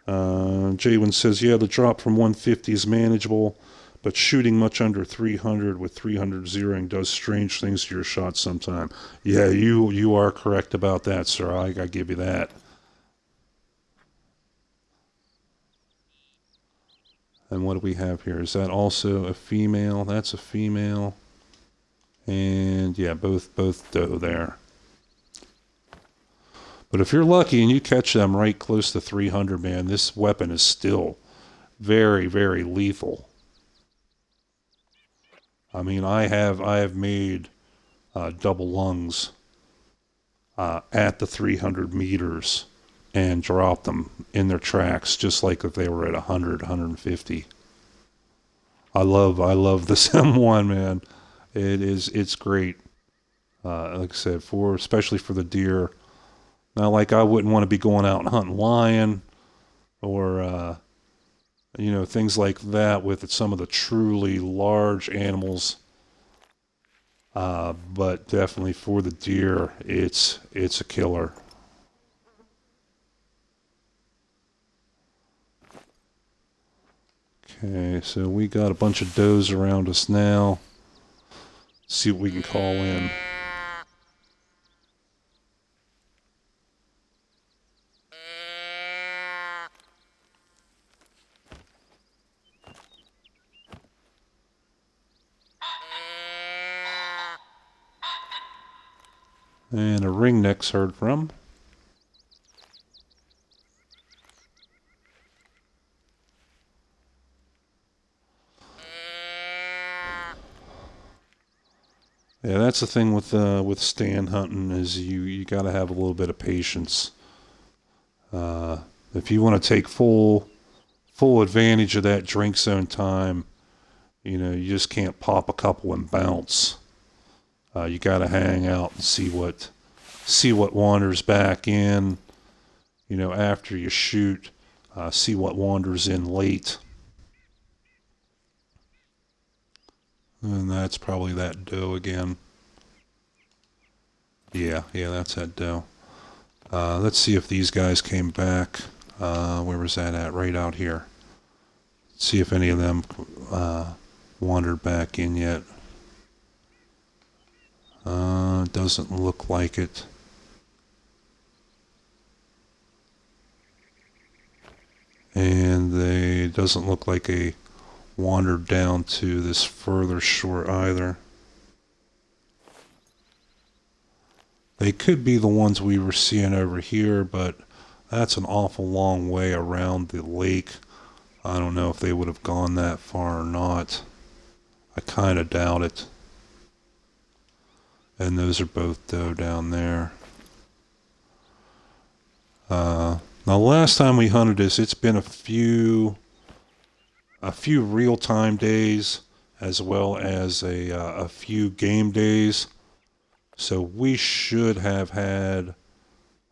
Jaywin says, yeah, the drop from 150 is manageable, but shooting much under 300 with 300 zeroing does strange things to your shots sometime. Yeah, you are correct about that, sir. I give you that. And what do we have here? Is that also a female? That's a female. And yeah, both doe there. But if you're lucky and you catch them right close to 300, man, this weapon is still very, very lethal. I mean, I have made double lungs at the 300 meters and dropped them in their tracks, just like if they were at 100, 150. I love this M1, man. It's great. Like I said, especially for the deer. Now, like, I wouldn't want to be going out and hunting lion or things like that with some of the truly large animals. But definitely for the deer, it's a killer. Okay, so we got a bunch of does around us now. Let's see what we can call in. And a ringneck's heard from. Yeah, that's the thing with stand hunting is you got to have a little bit of patience. If you want to take full advantage of that drink zone time, you just can't pop a couple and bounce. You got to hang out and see what wanders back in. After you shoot, see what wanders in late. And that's probably that doe again. Yeah, that's that doe. Let's see if these guys came back. Where was that at? Right out here. Let's see if any of them wandered back in yet. Doesn't look like it. And they doesn't look like they wandered down to this further shore either. They could be the ones we were seeing over here, but that's an awful long way around the lake. I don't know if they would have gone that far or not. I kind of doubt it. And those are both doe down there. Now, last time we hunted this, it's been a few real-time days as well as a few game days. So we should have had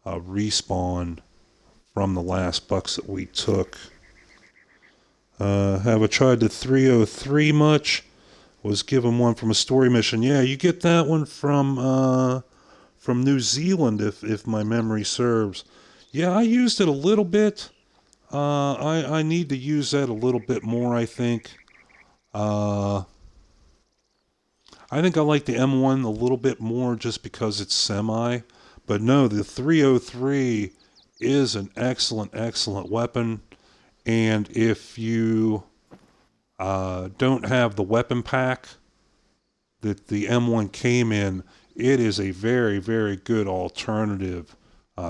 a respawn from the last bucks that we took. Have I tried the 303 much? Was given one from a story mission. Yeah, you get that one from New Zealand, if my memory serves. Yeah, I used it a little bit. I need to use that a little bit more, I think. I think I like the M1 a little bit more just because it's semi. But no, the 303 is an excellent, excellent weapon. And if you don't have the weapon pack that the M1 came in, it is a very, very good alternative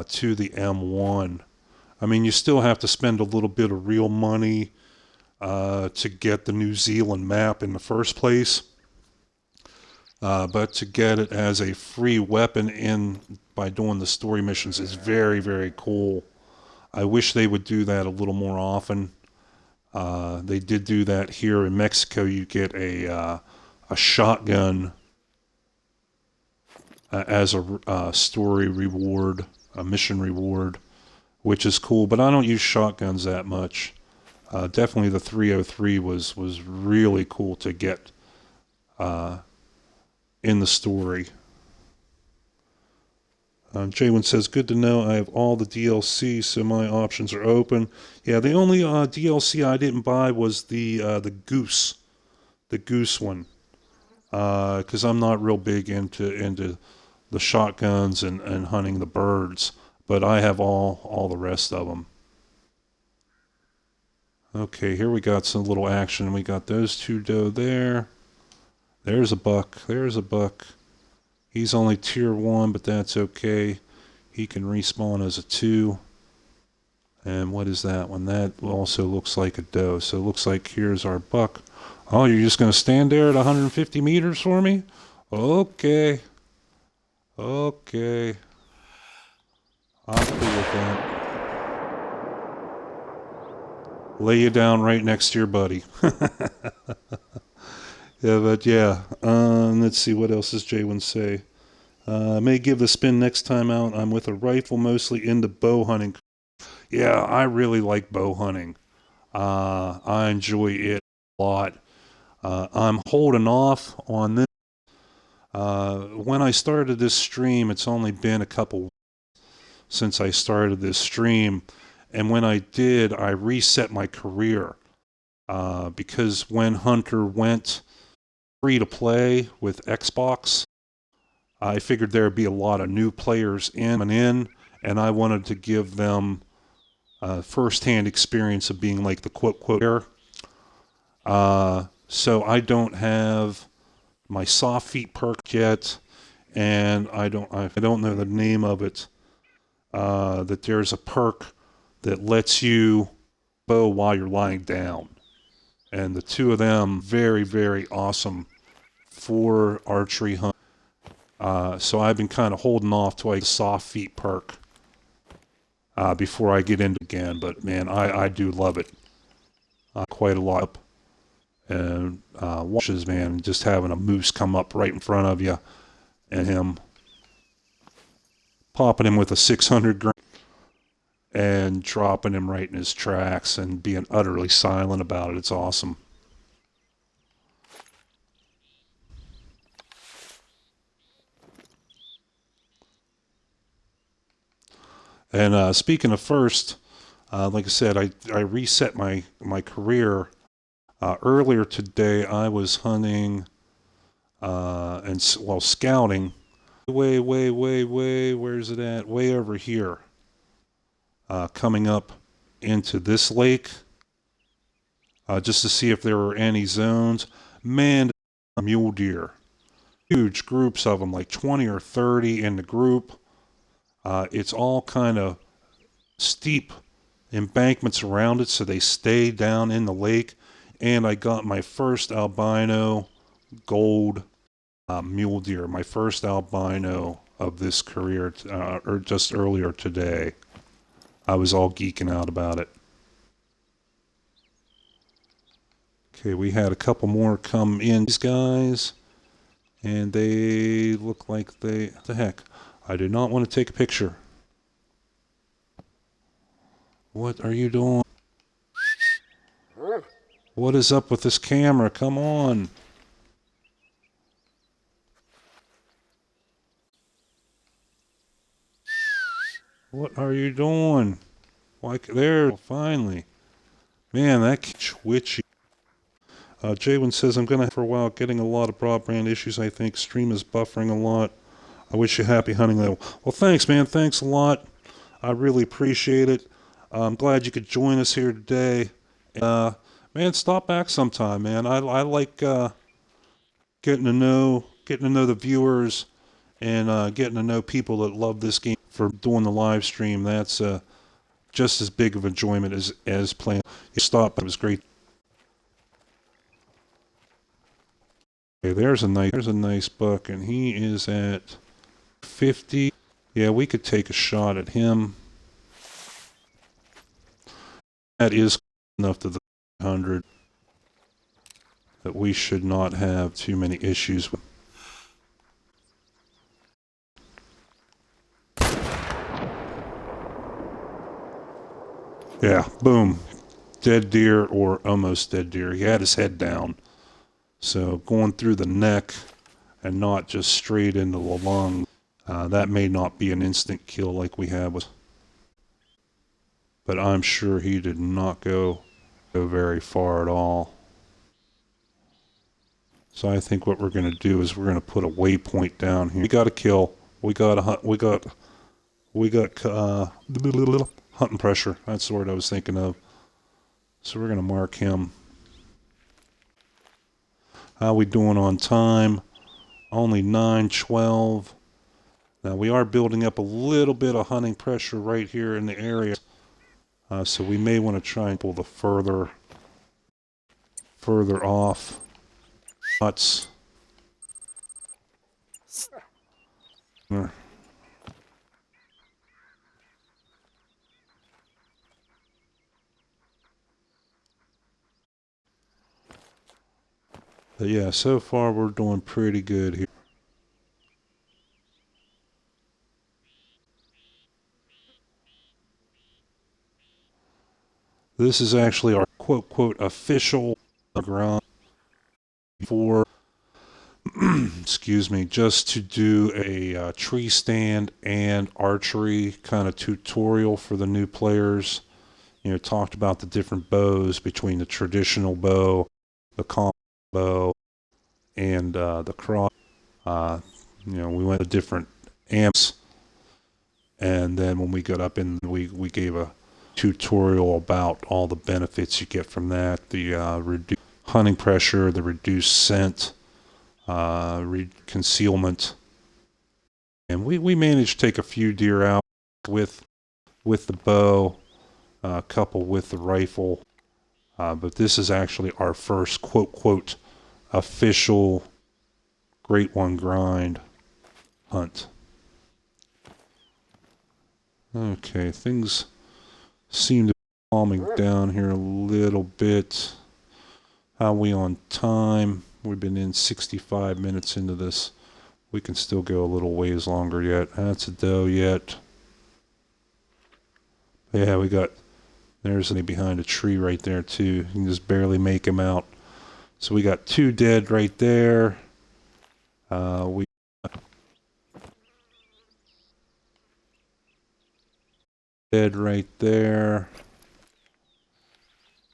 to the M1. I mean, you still have to spend a little bit of real money to get the New Zealand map in the first place. But to get it as a free weapon in by doing the story missions is very, very cool. I wish they would do that a little more often. They did do that here in Mexico. You get a shotgun as a story reward, a mission reward, which is cool. But I don't use shotguns that much. Definitely the 303 was really cool to get in the story. Jaywin says, good to know I have all the DLC, so my options are open. Yeah, the only DLC I didn't buy was the goose one, because I'm not real big into the shotguns and hunting the birds, but I have all the rest of them. Okay, here we got some little action. We got those two doe there. There's a buck. There's a buck. He's only tier 1, but that's okay. He can respawn as a 2. And what is that one? That also looks like a doe. So it looks like here's our buck. Oh, you're just going to stand there at 150 meters for me? Okay. Okay. I'm cool with that. Lay you down right next to your buddy. Yeah, but yeah. Let's see, what else does Jaywin say? May give the spin next time out. I'm with a rifle, mostly into bow hunting. Yeah, I really like bow hunting. I enjoy it a lot. I'm holding off on this. When I started this stream, it's only been a couple weeks since I started this stream. And when I did, I reset my career. Because when Hunter went free to play with Xbox, I figured there would be a lot of new players in, and I wanted to give them first-hand experience of being like the quote-quote player. So I don't have my soft feet perk yet, and I don't know the name of it. That there's a perk that lets you bow while you're lying down. And the two of them, very, very awesome for archery hunt. So I've been kind of holding off to a soft feet perk before I get into it again. But man, I do love it quite a lot. And watches, man, just having a moose come up right in front of you and him popping him with a 600 grain and dropping him right in his tracks and being utterly silent about it. It's awesome. And speaking of first, like I said, I reset my career. Earlier today, I was hunting and scouting. Way, where's it at? Way over here. Coming up into this lake just to see if there were any zones. Man, mule deer. Huge groups of them, like 20 or 30 in the group. It's all kind of steep embankments around it, so they stay down in the lake. And I got my first albino gold mule deer, my first albino of this career, or just earlier today. I was all geeking out about it. Okay, we had a couple more come in, these guys, and they look like they, what the heck? I do not want to take a picture. What are you doing? What is up with this camera? Come on. What are you doing? Like, there, finally. Man, that twitchy. Jaywin says, I'm going to for a while getting a lot of broadband issues, I think. Stream is buffering a lot. I wish you happy hunting, though. Well, thanks, man. Thanks a lot. I really appreciate it. I'm glad you could join us here today. Man, stop back sometime, man. I like getting to know the viewers and getting to know people that love this game for doing the live stream. That's just as big of enjoyment as playing. You stop. It was great. Okay, there's a nice buck, and he is at 50. Yeah, we could take a shot at him. That is enough to the 100 that we should not have too many issues with. Yeah, boom. Dead deer or almost dead deer. He had his head down. So going through the neck and not just straight into the lung, that may not be an instant kill like we had with. But I'm sure he did not go very far at all. So I think what we're going to do is we're going to put a waypoint down here. We got a kill. We got a hunt. We got hunting pressure. That's the word I was thinking of. So we're going to mark him. How we doing on time? Only 9:12. Now we are building up a little bit of hunting pressure right here in the area. So we may want to try and pull the further off huts. But yeah, so far we're doing pretty good here. This is actually our quote official ground for excuse me, just to do a tree stand and archery kind of tutorial for the new players. You know, talked about the different bows between the traditional bow, the combo bow, and the cross. You know, we went to different amps, and then when we got up in, we gave a tutorial about all the benefits you get from that, the reduced hunting pressure, the reduced scent, concealment, and we managed to take a few deer out with the bow, a couple with the rifle, but this is actually our first quote official Great One Grind hunt. Okay, things seem to be calming down here a little bit. How are we on time? We've been in 65 minutes into this. We can still go a little ways longer yet. That's a doe yet. Yeah, there's something behind a tree right there too. You can just barely make him out. So we got two dead right there. We dead right there.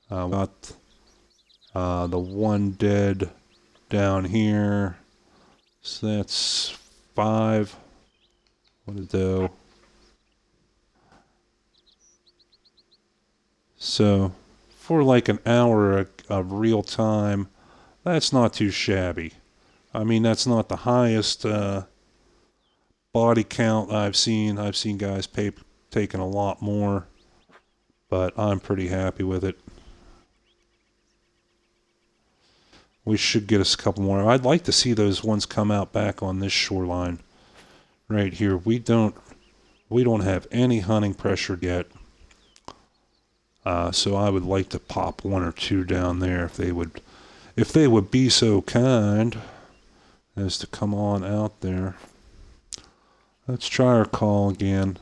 Got the one dead down here. So that's 5. What a doe. So for like an hour of real time, that's not too shabby. I mean, that's not the highest body count I've seen. I've seen guys taking a lot more, but I'm pretty happy with it. We should get us a couple more. I'd like to see those ones come out back on this shoreline right here. We don't have any hunting pressure yet. So I would like to pop one or two down there if they would be so kind as to come on out there. Let's try our call again.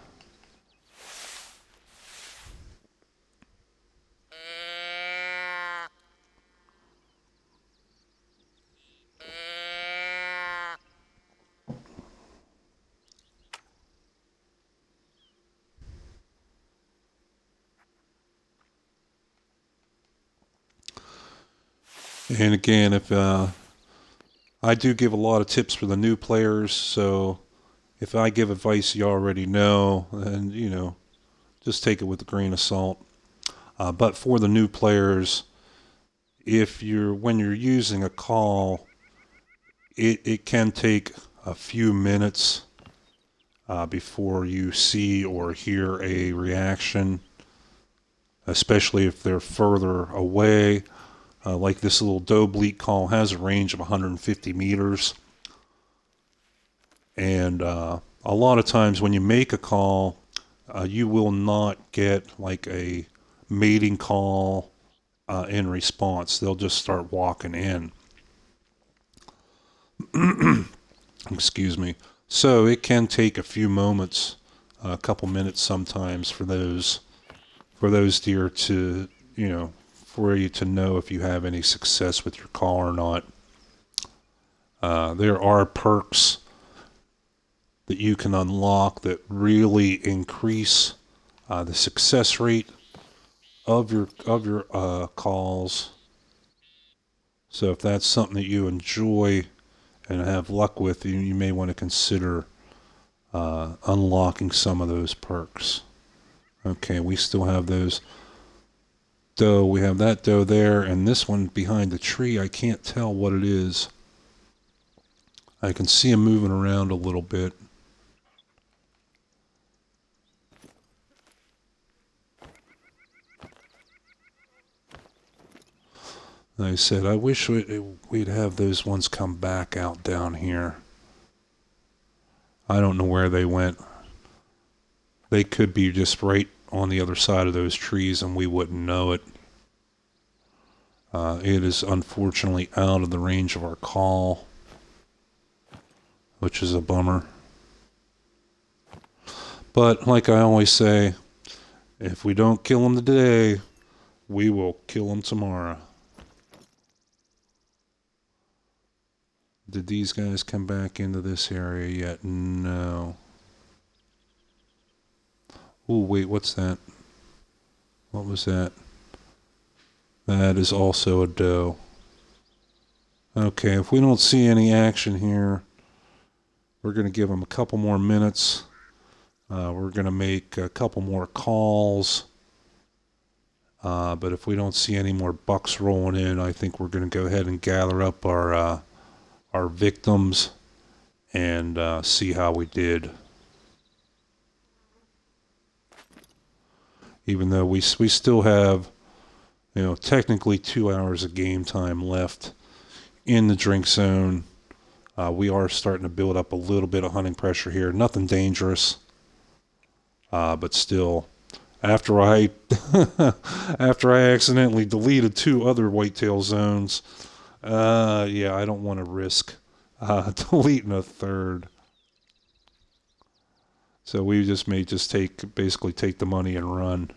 And again, if I do give a lot of tips for the new players, so if I give advice you already know, then just take it with a grain of salt. But for the new players, when you're using a call, it can take a few minutes before you see or hear a reaction, especially if they're further away. Like this little doe bleat call has a range of 150 meters. And a lot of times when you make a call, you will not get like a mating call in response. They'll just start walking in. Excuse me. So it can take a few moments, a couple minutes sometimes for those deer to, for you to know if you have any success with your call or not. There are perks that you can unlock that really increase the success rate of your calls. So if that's something that you enjoy and have luck with, you may want to consider unlocking some of those perks. Okay, we still have those doe. We have that doe there, and this one behind the tree, I can't tell what it is. I can see him moving around a little bit. Like I said, I wish we'd have those ones come back out down here. I don't know where they went. They could be just right on the other side of those trees and we wouldn't know it. It is unfortunately out of the range of our call, which is a bummer. But like I always say, if we don't kill them today, we will kill them tomorrow. Did these guys come back into this area yet? No. Oh, wait, what's that? What was that? That is also a doe. Okay, if we don't see any action here, we're going to give them a couple more minutes. We're going to make a couple more calls. But if we don't see any more bucks rolling in, I think we're going to go ahead and gather up our victims and see how we did. Even though we still have, technically 2 hours of game time left in the drink zone. We are starting to build up a little bit of hunting pressure here. Nothing dangerous, but still, after I accidentally deleted 2 other whitetail zones, I don't want to risk deleting a third. So we may basically take the money and run.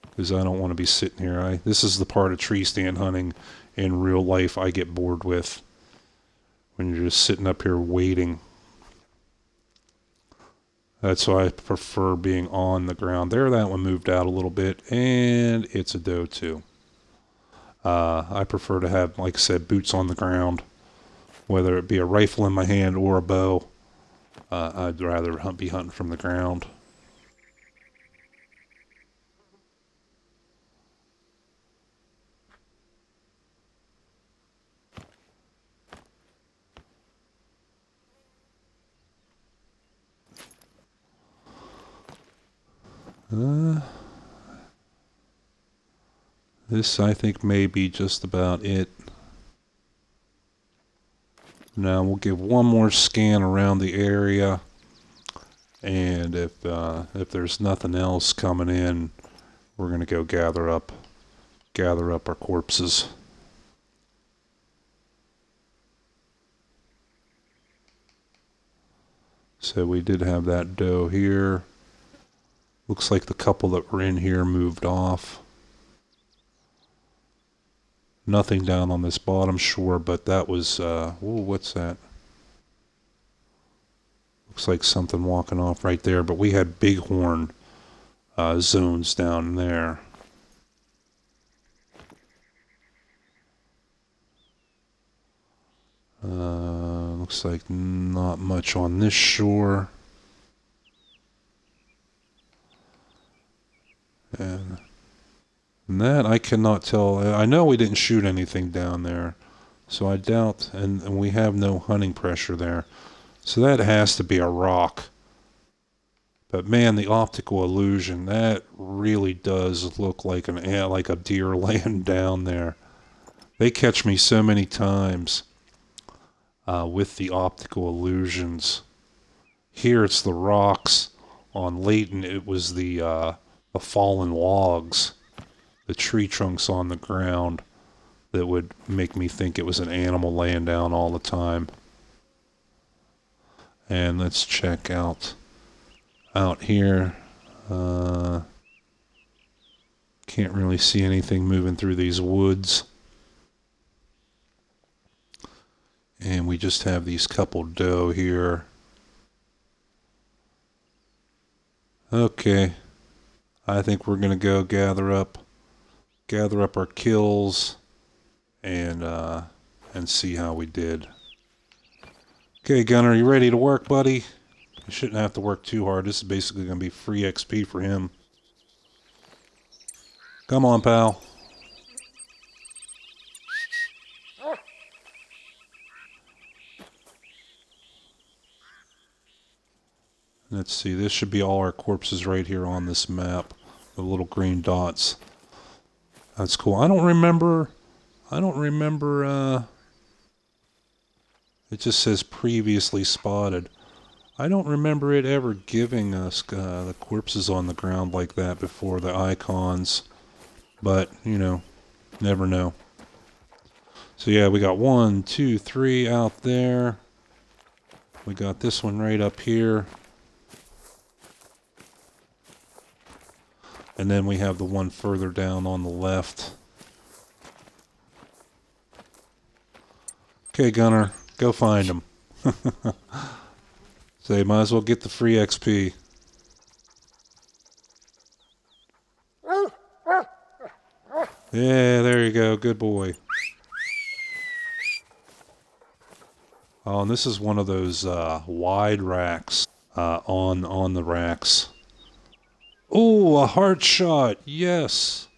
Because I don't want to be sitting here. This is the part of tree stand hunting in real life I get bored with. When you're just sitting up here waiting. That's why I prefer being on the ground. There, that one moved out a little bit. And it's a doe too. I prefer to have, like I said, boots on the ground. Whether it be a rifle in my hand or a bow, I'd rather be hunting from the ground. All right, let's get this started. This, I think, may be just about it. Now we'll give one more scan around the area, and if there's nothing else coming in, we're gonna go gather up our corpses. So we did have that doe here. Looks like the couple that were in here moved off. Nothing down on this bottom shore, but that was, whoa, what's that? Looks like something walking off right there, but we had bighorn zones down there. Looks like not much on this shore. And that I cannot tell. I know we didn't shoot anything down there, so I doubt, and we have no hunting pressure there. So that has to be a rock. But man, the optical illusion, that really does look like a deer laying down there. They catch me so many times with the optical illusions. Here it's the rocks. On Layton, it was the fallen logs, the tree trunks on the ground that would make me think it was an animal laying down all the time. And let's check out here. Can't really see anything moving through these woods. And we just have these couple doe here. Okay. I think we're gonna go gather up our kills and see how we did. Okay, Gunner, you ready to work, buddy? You shouldn't have to work too hard. This is basically gonna be free XP for him. Come on, pal. Let's see, this should be all our corpses right here on this map. The little green dots. That's cool. I don't remember, it just says previously spotted. I don't remember it ever giving us the corpses on the ground like that before, the icons. But, you know, never know. So yeah, we got 1, 2, 3 out there. We got this one right up here. And then we have the one further down on the left. Okay, Gunner, go find them. So you might as well get the free XP. Yeah, there you go. Good boy. Oh, and this is one of those wide racks on the racks. Oh, a heart shot. Yes.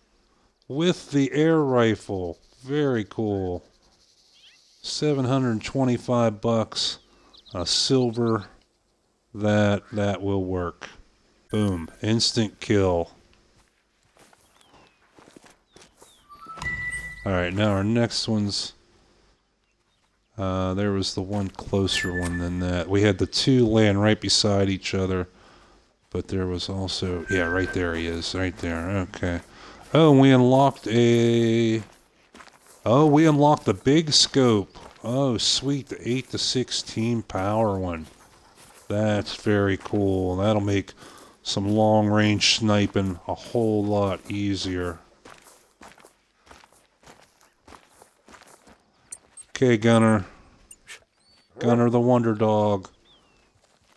With the air rifle. Very cool. $725. A silver. That will work. Boom. Instant kill. Alright, now our next one's... there was the one closer one than that. We had the two laying right beside each other. But there was also... Yeah, right there he is. Right there. Okay. Oh, and we unlocked a... Oh, we unlocked the big scope. Oh, sweet. The 8-16 power one. That's very cool. That'll make some long-range sniping a whole lot easier. Okay, Gunner. Gunner the Wonder Dog.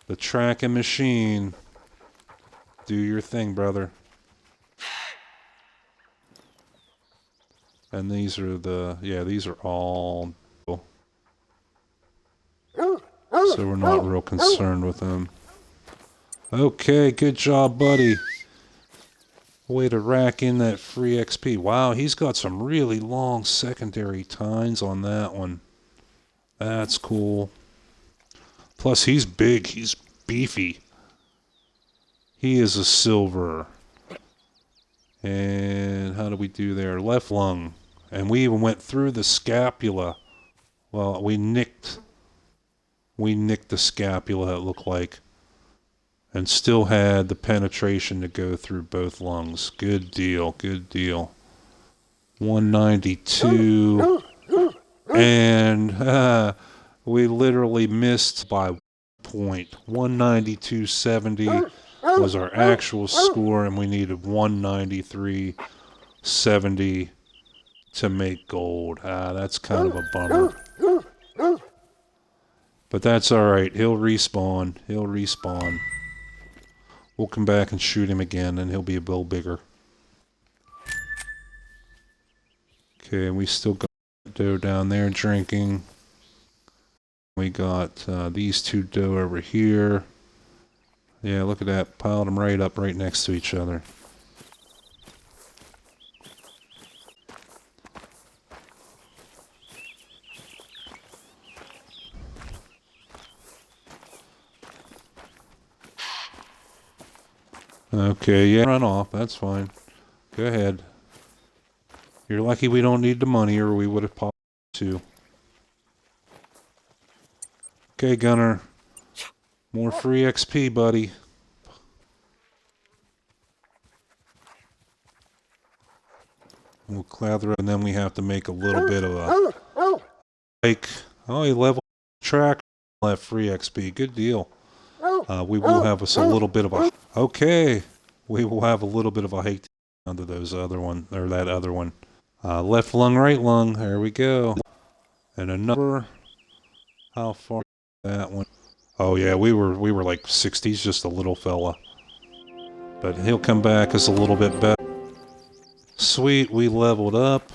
The tracking machine. Do your thing, brother. And these are the... Yeah, these are all... So we're not real concerned with them. Okay, good job, buddy. Way to rack in that free XP. Wow, he's got some really long secondary tines on that one. That's cool. Plus, he's big. He's beefy. He is a silver. And how do we do there? Left lung. And we even went through the scapula. Well, we nicked the scapula, it looked like. And still had the penetration to go through both lungs. Good deal, good deal. 192. And we literally missed by point. 192.70 was our actual score, and we needed 193.70 to make gold. That's kind of a bummer. But that's alright. He'll respawn. We'll come back and shoot him again, and he'll be a little bigger. Okay, and we still got doe down there drinking. We got these two doe over here. Yeah, look at that. Piled them right up right next to each other. Okay, yeah, run off. That's fine. Go ahead. You're lucky we don't need the money, or we would have popped too. Okay, Gunner. More free XP, buddy. We'll clather, and then we have to make a little bit of a hike. Oh, he leveled track. Left free XP. Good deal. We will have us a little bit of a... Okay. We will have a little bit of a hike under those other one, or that other one. Left lung, right lung. There we go. And another... How far is that one? Oh yeah, we were like 60. He's just a little fella. But he'll come back as a little bit better. Sweet, we leveled up.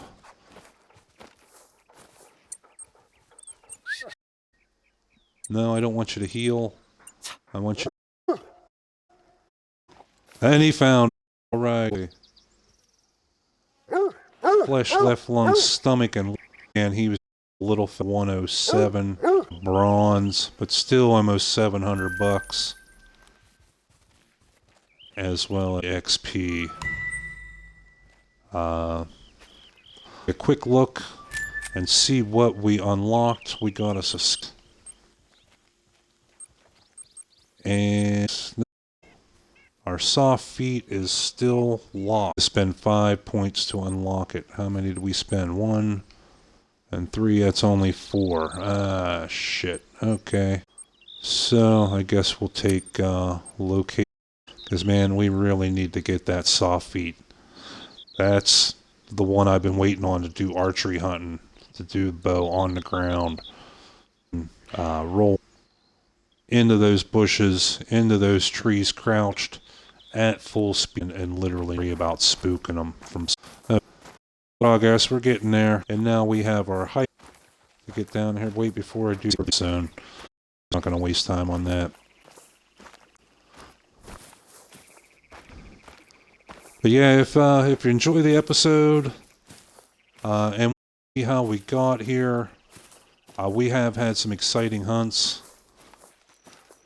No, I don't want you to heal. I want you... And he found... Alright. Flesh, left lung, stomach, and he was a little 107 bronze, but still almost 700 bucks. As well as XP. A quick look and see what we unlocked. We got us a... And... Our soft feet is still locked. Spend 5 points to unlock it. How many did we spend? 1 and 3. That's only 4. Ah, shit. Okay. So, I guess we'll take locate. Because, man, we really need to get that soft feet. That's the one I've been waiting on to do archery hunting. To do the bow on the ground. Roll into those bushes, into those trees, crouched at full speed, and literally about spooking them from... Well, I guess we're getting there, and now we have our hike to get down here. Wait, before I do the zone. I'm not going to waste time on that. But yeah, if you enjoy the episode, and see how we got here, we have had some exciting hunts.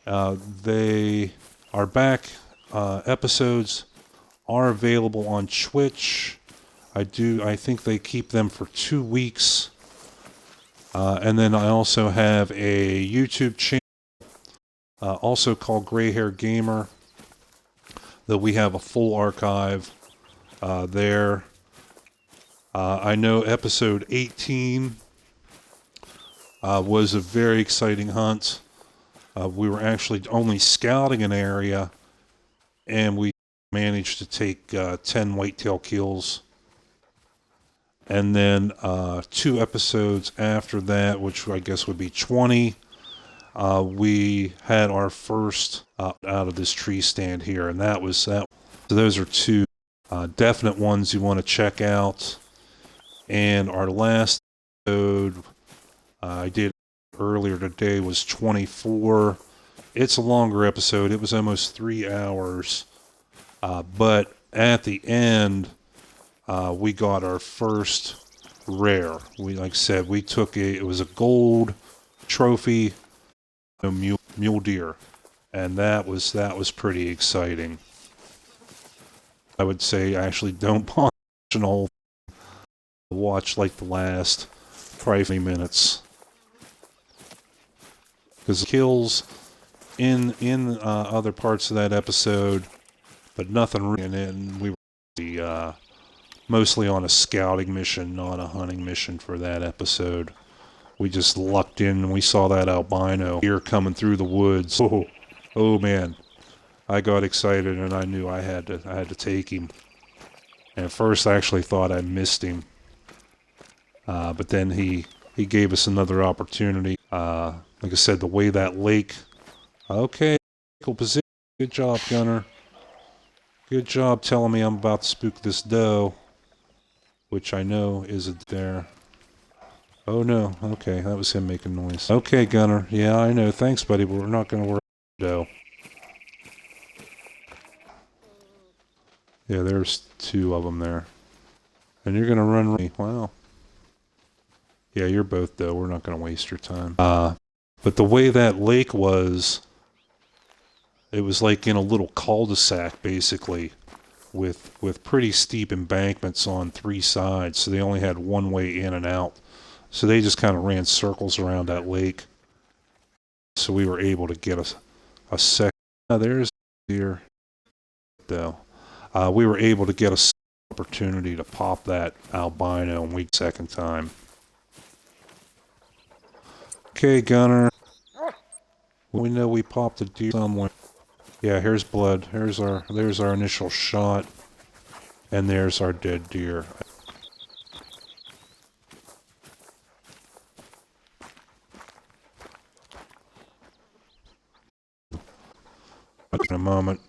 They are back. Episodes are available on Twitch. I think they keep them for 2 weeks. And then I also have a YouTube channel, also called Gray Hair Gamer, that we have a full archive there. I know episode 18 was a very exciting hunt. We were actually only scouting an area, and we managed to take 10 whitetail kills. And then 2 episodes after that, which I guess would be 20, we had our first out of this tree stand here, and that was that. So those are 2 definite ones you want to check out. And our last episode I did earlier today was 24. It's a longer episode. It was almost 3 hours. But at the end, we got our first rare. Like I said, we took it was a gold trophy, a mule deer. And that was pretty exciting. I would say actually don't watch the whole. Watch like the last probably 20 minutes because kills in other parts of that episode, but nothing really in it. And we were mostly on a scouting mission, not a hunting mission for that episode. We just lucked in and we saw that albino deer coming through the woods. Oh man, I got excited and I knew I had to take him. And at first I actually thought I missed him. But then he gave us another opportunity. Like I said, the way that lake. Okay, cool position. Good job, Gunner. Good job telling me I'm about to spook this doe, which I know isn't there. Oh no, okay, that was him making noise. Okay, Gunner. Yeah, I know. Thanks, buddy, but we're not going to worry about doe. Yeah, there's 2 of them there. And you're going to run me. Wow. Yeah, you're both doe. We're not going to waste your time. But the way that lake was, it was like in a little cul-de-sac, basically, with pretty steep embankments on 3 sides. So they only had one way in and out. So they just kind of ran circles around that lake. So we were able to get a second. There's deer, though. We were able to get a opportunity to pop that albino and we second time. Okay, Gunner. We know we popped a deer somewhere. Yeah, here's blood. There's our initial shot. And there's our dead deer. In a moment.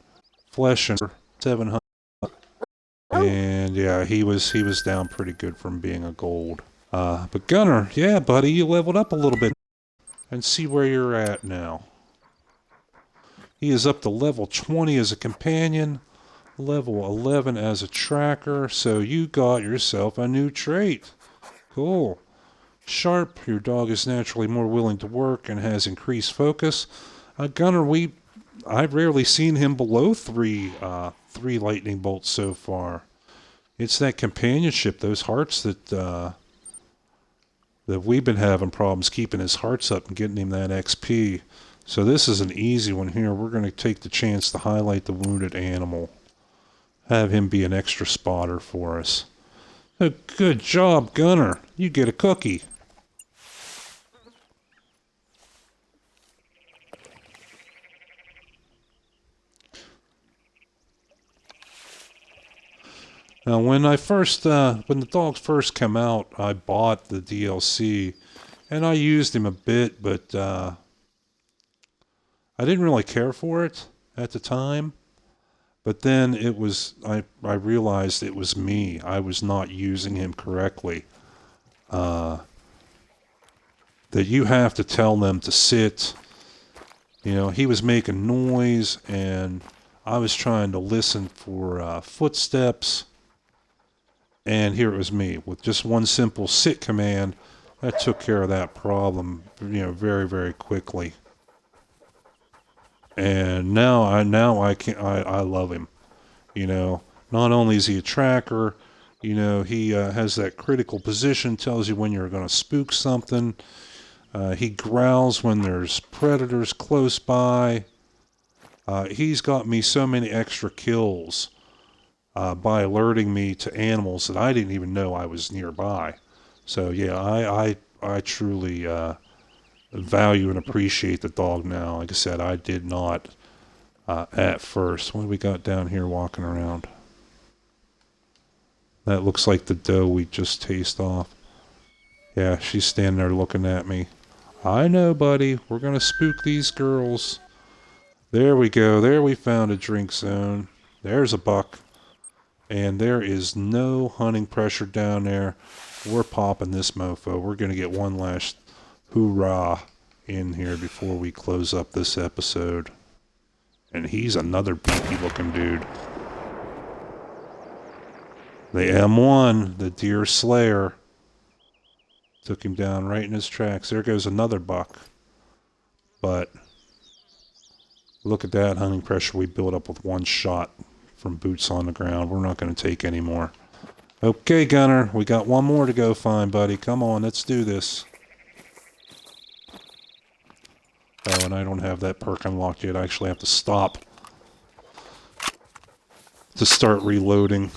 Flesh and 700. And yeah, he was down pretty good from being a gold. But Gunner, yeah, buddy, you leveled up a little bit. And see where you're at now. He is up to level 20 as a companion, level 11 as a tracker, so you got yourself a new trait. Cool. Sharp, your dog is naturally more willing to work and has increased focus. Gunner, I've rarely seen him below 3 lightning bolts so far. It's that companionship, those hearts that we've been having problems keeping his hearts up and getting him that XP. So this is an easy one here. We're going to take the chance to highlight the wounded animal. Have him be an extra spotter for us. Good job, Gunner. You get a cookie. Now, when the dogs first came out, I bought the DLC, and I used him a bit, but I didn't really care for it at the time. But then I realized it was me. I was not using him correctly. That you have to tell them to sit. You know, he was making noise, and I was trying to listen for footsteps. And here it was me with just one simple sit command that took care of that problem, very, very quickly. And now I love him. Not only is he a tracker, he has that critical position, tells you when you're going to spook something. He growls when there's predators close by. He's got me so many extra kills. By alerting me to animals that I didn't even know I was nearby. So yeah, I truly value and appreciate the dog now. Like I said, I did not at first. What do we got down here walking around? That looks like the doe we just tased off. Yeah, she's standing there looking at me. I know, buddy. We're going to spook these girls. There we go. There we found a drink zone. There's a buck. And there is no hunting pressure down there. We're popping this mofo. We're going to get one last hoorah in here before we close up this episode. And he's another beefy looking dude. The M1, the Deer Slayer, took him down right in his tracks. There goes another buck. But look at that hunting pressure we built up with one shot. from boots on the ground. We're not going to take any more. Okay, Gunner, we got one more to go find, buddy. Come on, let's do this. Oh, and I don't have that perk unlocked yet. I actually have to stop to start reloading.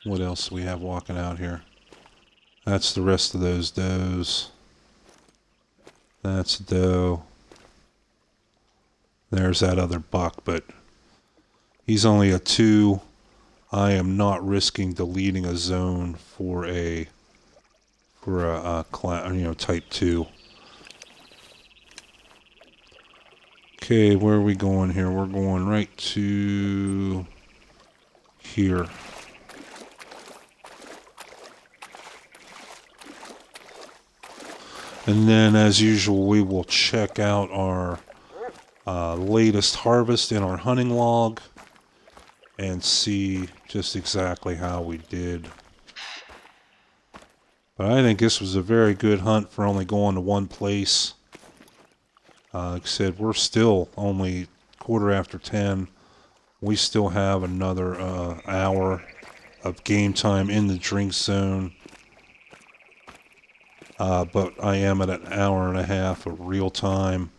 What else do we have walking out here? That's the rest of those does. That's a doe. There's that other buck, but he's only a 2. I am not risking deleting a zone for a type 2. Okay, where are we going here? We're going right to here. And then, as usual, we will check out our latest harvest in our hunting log and see just exactly how we did. But I think this was a very good hunt for only going to one place. Like I said, we're still only 10:15. We still have another hour of game time in the drink zone. But I am at an hour and a half of real time.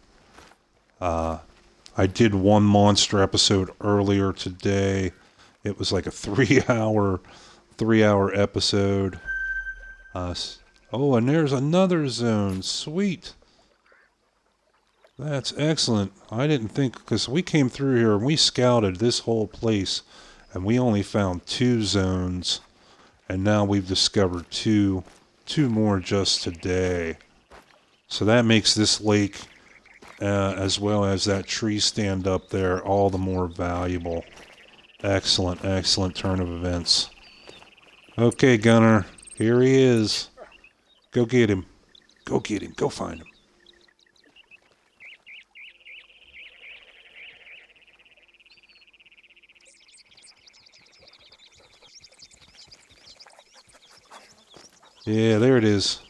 I did one monster episode earlier today. It was like a 3-hour episode. Oh, and there's another zone. Sweet. That's excellent. I didn't think, because we came through here and we scouted this whole place, and we only found 2 zones, and now we've discovered two more just today. So that makes this lake, as well as that tree stand up there, all the more valuable. Excellent, excellent turn of events. Okay, Gunner, here he is. Go get him. Go get him. Go find him. Yeah, there it is.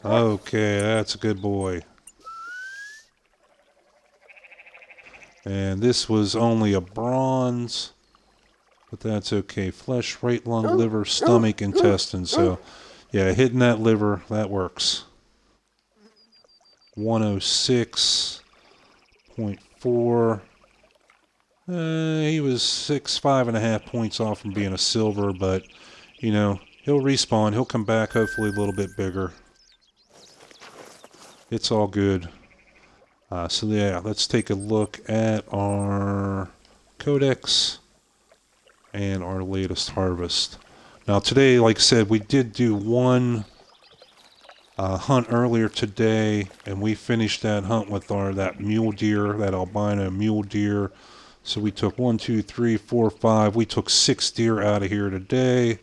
Okay, that's a good boy. And this was only a bronze, but that's okay. Flesh, right lung, liver, stomach, intestine. So, yeah, hitting that liver, that works. 106.4. He was 5.5 points off from being a silver, but, you know, he'll respawn. He'll come back, hopefully a little bit bigger. It's all good. So yeah, let's take a look at our codex and our latest harvest. Now today, like I said, we did do one hunt earlier today, and we finished that hunt with that mule deer, that albino mule deer. So we took 1, 2, 3, 4, 5. We took 6 deer out of here today.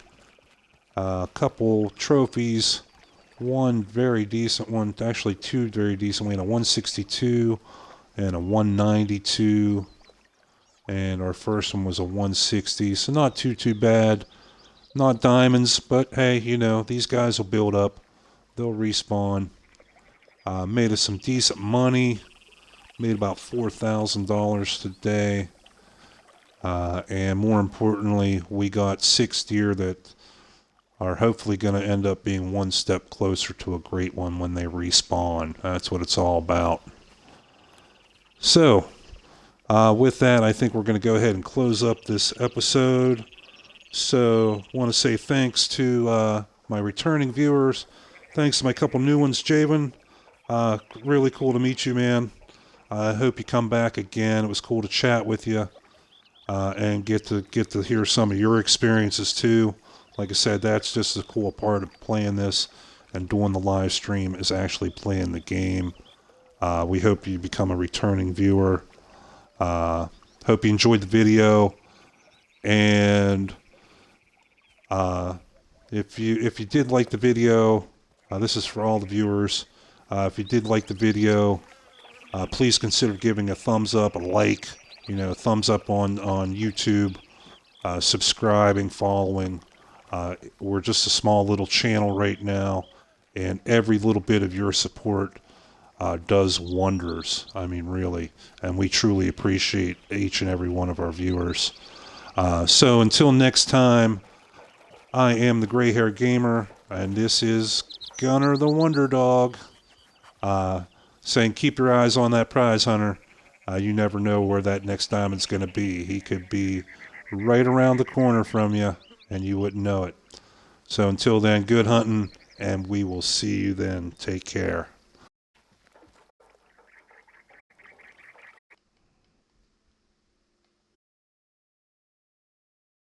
A couple trophies. One very decent one, actually 2 very decent. We had a 162 and a 192. And our first one was a 160. So not too bad. Not diamonds, but hey, you know, these guys will build up. They'll respawn. Made us some decent money. Made about $4,000 today. And more importantly, we got 6 deer that are hopefully going to end up being one step closer to a great one when they respawn. That's what it's all about. So, with that, I think we're going to go ahead and close up this episode. So, I want to say thanks to my returning viewers. Thanks to my couple new ones, Javen. Really cool to meet you, man. I hope you come back again. It was cool to chat with you and get to hear some of your experiences too. Like I said, that's just the cool part of playing this and doing the live stream is actually playing the game. We hope you become a returning viewer. Hope you enjoyed the video. And if you did like the video, this is for all the viewers. If you did like the video, please consider giving a thumbs up, a like, thumbs up on YouTube, subscribing, following. We're just a small little channel right now, and every little bit of your support does wonders. I mean, really. And we truly appreciate each and every one of our viewers. So until next time, I am the Gray Hair Gamer, and this is Gunner the Wonder Dog, saying keep your eyes on that prize hunter. You never know where that next diamond's going to be. He could be right around the corner from you, and you wouldn't know it. So until then, good hunting, and we will see you then. Take care.